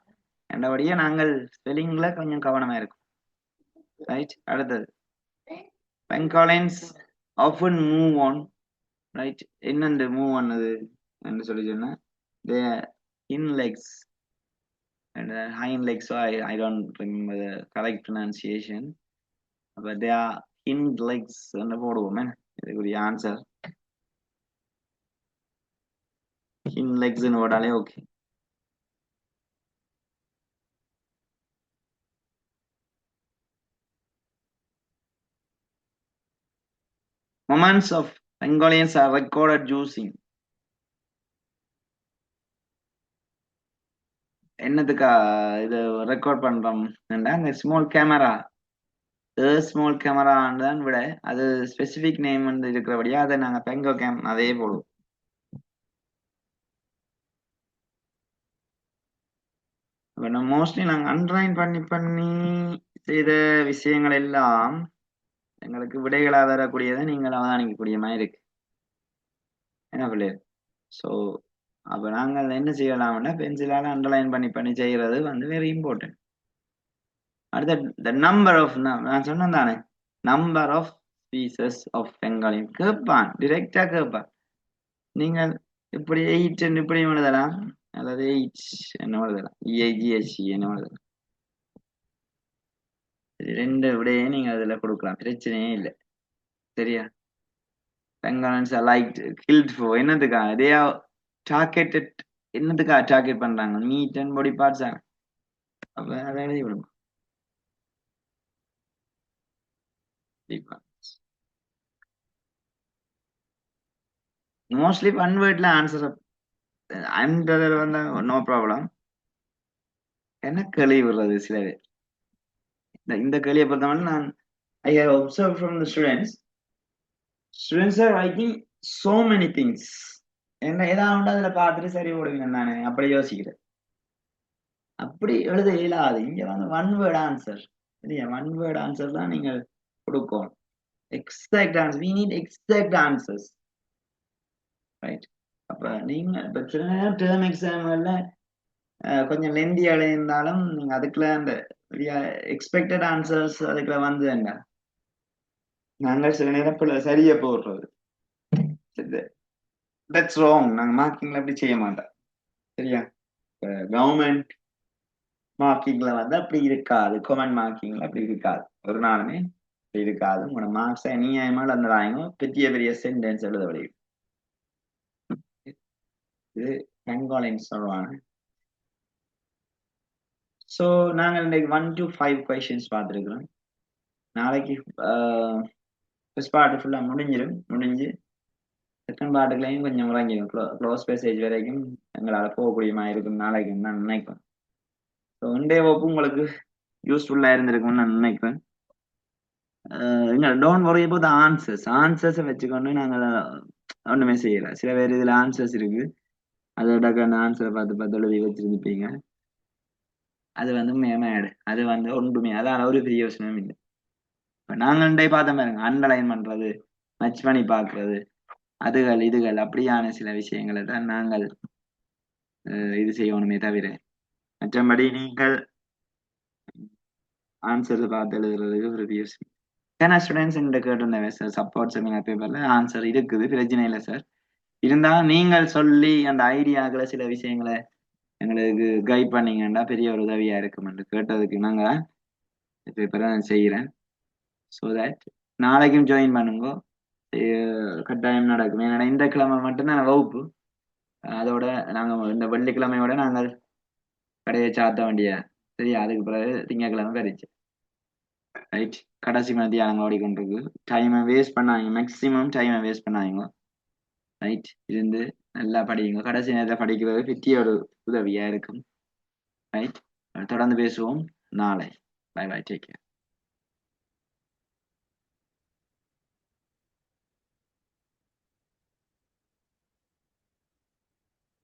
என்றபடியே நாங்கள் ஸ்பெல்லிங்ல கொஞ்சம் கவனமா இருக்கும். ரைட்? அடுத்தது பெங்காலின்ஸ் often move on. ரைட்? என்னண்டு மூவ் ஆனது என்று சொல்லி சொன்னா their hind legs and hind legs. So I don't remember the correct pronunciation, but they are hind legs என்று போடுவோமே. இதுக்குரிய ஆன்சர் hind legs ன்னு போட்டாலே okay. Moments of pangolins are recorded using என்னதுக்கா இது ரெக்கார்ட் பண்றோம்? இந்த ஸ்மால் கேமரா. ஸ்மால் கேமரா தான் விட அது ஸ்பெசிபிக் நேம் வந்து இருக்கிறபடியா அதை நாங்க பெங்கோ கேம் அதே போடுவோம். மோஸ்ட்லி நாங்க அண்டர்லைன் பண்ணி செய்த விஷயங்கள் எல்லாம் எங்களுக்கு விடைகளா வரக்கூடியதை நீங்கள் அவதானிக்கக்கூடிய மாதிரி இருக்கு. என்ன பிள்ளைகள்? ஸோ அப்ப நாங்கள் என்ன செய்யலாம்னா பென்சிலால அண்டர்லைன் பண்ணி பண்ணி செய்யறது வந்து வெரி இம்பார்ட்டன்ட். அடுத்த நம்பர் ஆஃப் நான் சொன்னேன் தானே, number of pieces of Bengali கேட்பான், டிரெக்டா கேட்பான். நீங்கள் இப்படி 8 இப்படி எழுதலாம், அல்லது 8 என்ன எழுதலாம், EIGHE என்ன எழுதலாம். ரெண்டு விடையே நீங்க அதுல கொடுக்கலாம், பிரச்சனையே இல்லை. சரியா? Pangolins are like killed for என்னதுக்கா, தே ஆர் டார்கெட்டட், என்னதுக்கா டார்கெட் பண்றாங்க, மீட் அண்ட் பாடி பார்ட்ஸ். அப்ப அதை எழுதி விடுங்க. மோஸ்ட்லி ஒன் வேர்ட்ல ஆன்சர் அன்றதுல வந்து நோ ப்ராப்ளம். என்ன கேள்வி விடுறது சில பேர், இந்த கேள்வியை பொறுத்தவரை நான் I have observe from the students are writing so many things. என்ன ஏதாவது அதுல பார்த்துட்டு சரி போடுவீங்க, நானு அப்படி யோசிக்கிறேன். அப்படி எழுத இயலாது. இங்க வந்து ஒன் வேர்ட் ஆன்சர். சரியா? ஒன் வேர்ட் ஆன்சர் தான் நீங்கள் கொடுக்கும். Exact answer, we need exact answers, right? அப்ப நீங்க இப்ப சில நேரம் டேர்ம் எக்ஸாம்ல கொஞ்சம் லெந்தியா இருந்தாலும் நீங்க அதுக்குள்ள அந்த எக்ஸ்பெக்டட் ஆன்சர்ஸ் அதுக்குள்ள வந்து என்ன நாங்கள் சில நேரம் சரியா போடுறது, தட்ஸ் ராங். நாங்க மார்க்கிங்ல அப்படி செய்ய மாட்டோம். சரியா? கவர்மெண்ட் மார்க்கிங்ல வந்து அப்படி இருக்காது, கமெண்ட் மார்க்கிங்ல அப்படி இருக்காது, ஒரு நாளுமே அப்படி இருக்காது. உங்களோட மார்க்ஸ் அநியாயமா அந்த பெரிய பெரிய சென்டென்ஸ் எழுத வழியும். இது பெங்காலின்னு சொல்லுவாங்க. ஸோ நாங்கள் இன்னைக்கு 1 to 5 கொஸ்டின்ஸ் பார்த்துருக்குறோம். நாளைக்கு ஃபர்ஸ்ட் பார்ட் ஃபுல்லாக முடிஞ்சு செகண்ட் பார்ட்டுக்குள்ளேயும் கொஞ்சம் முடங்கிடும். க்ளோஸ் பேசேஜ் வரைக்கும் எங்களால் போகக்கூடிய மாதிரி இருக்கும் நாளைக்கு நான் நினைக்கிறேன். ஸோ இன்றைய வகுப்பு உங்களுக்கு யூஸ்ஃபுல்லாக இருந்திருக்கும்னு நான் நினைக்கிறேன். டோன்ட் வரி அபௌட் த ஆன்சர்ஸை வச்சுக்கொண்டு நாங்கள் ஒன்றுமே செய்யலை. சில பேர் இதில் ஆன்சர்ஸ் இருக்கு, அதோட அந்த ஆன்சரை பார்த்து எழுதி வச்சிருந்துப்பீங்க. அது வந்து மேமேடு, அது வந்து ஒன்றுமே அதான் ஒரு பெரிய யோசனையும் இல்லை. இப்போ நாங்கள் பார்த்தோம் பாருங்க, அண்டர்லைன் பண்றது, மச் பண்ணி பார்க்கறது, அதுகள் இதுகள் அப்படியான சில விஷயங்களை தான் நாங்கள் இது செய்யணுமே தவிர மற்றபடி நீங்கள் ஆன்சர் பார்த்து எழுதுறதுக்கு ஒரு யோசனை. ஏன்னா ஸ்டூடெண்ட்ஸ் என்கிட்ட கேட்டிருந்தேன் சார், சப்போர்ட் செமினார் பேப்பர்ல ஆன்சர் இருக்குது, பிரச்சனை இல்லை சார். இருந்தாலும் நீங்கள் சொல்லி அந்த ஐடியாக்களை சில விஷயங்களை எங்களுக்கு கைட் பண்ணீங்கன்னா பெரிய ஒரு உதவியா இருக்குமென்று கேட்டதுக்கு நாங்க பேப்பரை நான் செய்கிறேன். ஸோ தட் நாளைக்கும் ஜாயின் பண்ணுங்க, கட்டாயம் நடக்கும். ஏன்னா இந்த கிழமை மட்டும்தான் வகுப்பு, அதோட நாங்கள் இந்த வெள்ளிக்கிழமையோட நாங்கள் கடையை சாத்த வேண்டிய. சரி, அதுக்கு பிறகு திங்கக்கிழமை கழிச்சு ரைட் கடைசி மத்தியானம் ஓடிக்கொண்டிருக்கு. டைமை வேஸ்ட் பண்ணாங்க, மேக்சிமம் டைமை வேஸ்ட் பண்ணாங்க. ரைட், இருந்து நல்லா படிங்க, கடைசி நேரத்தில் படிக்கிறது பெரிய ஒரு உதவியா இருக்கும். ரைட், தொடர்ந்து பேசுவோம் நாளை. Bye bye, take care.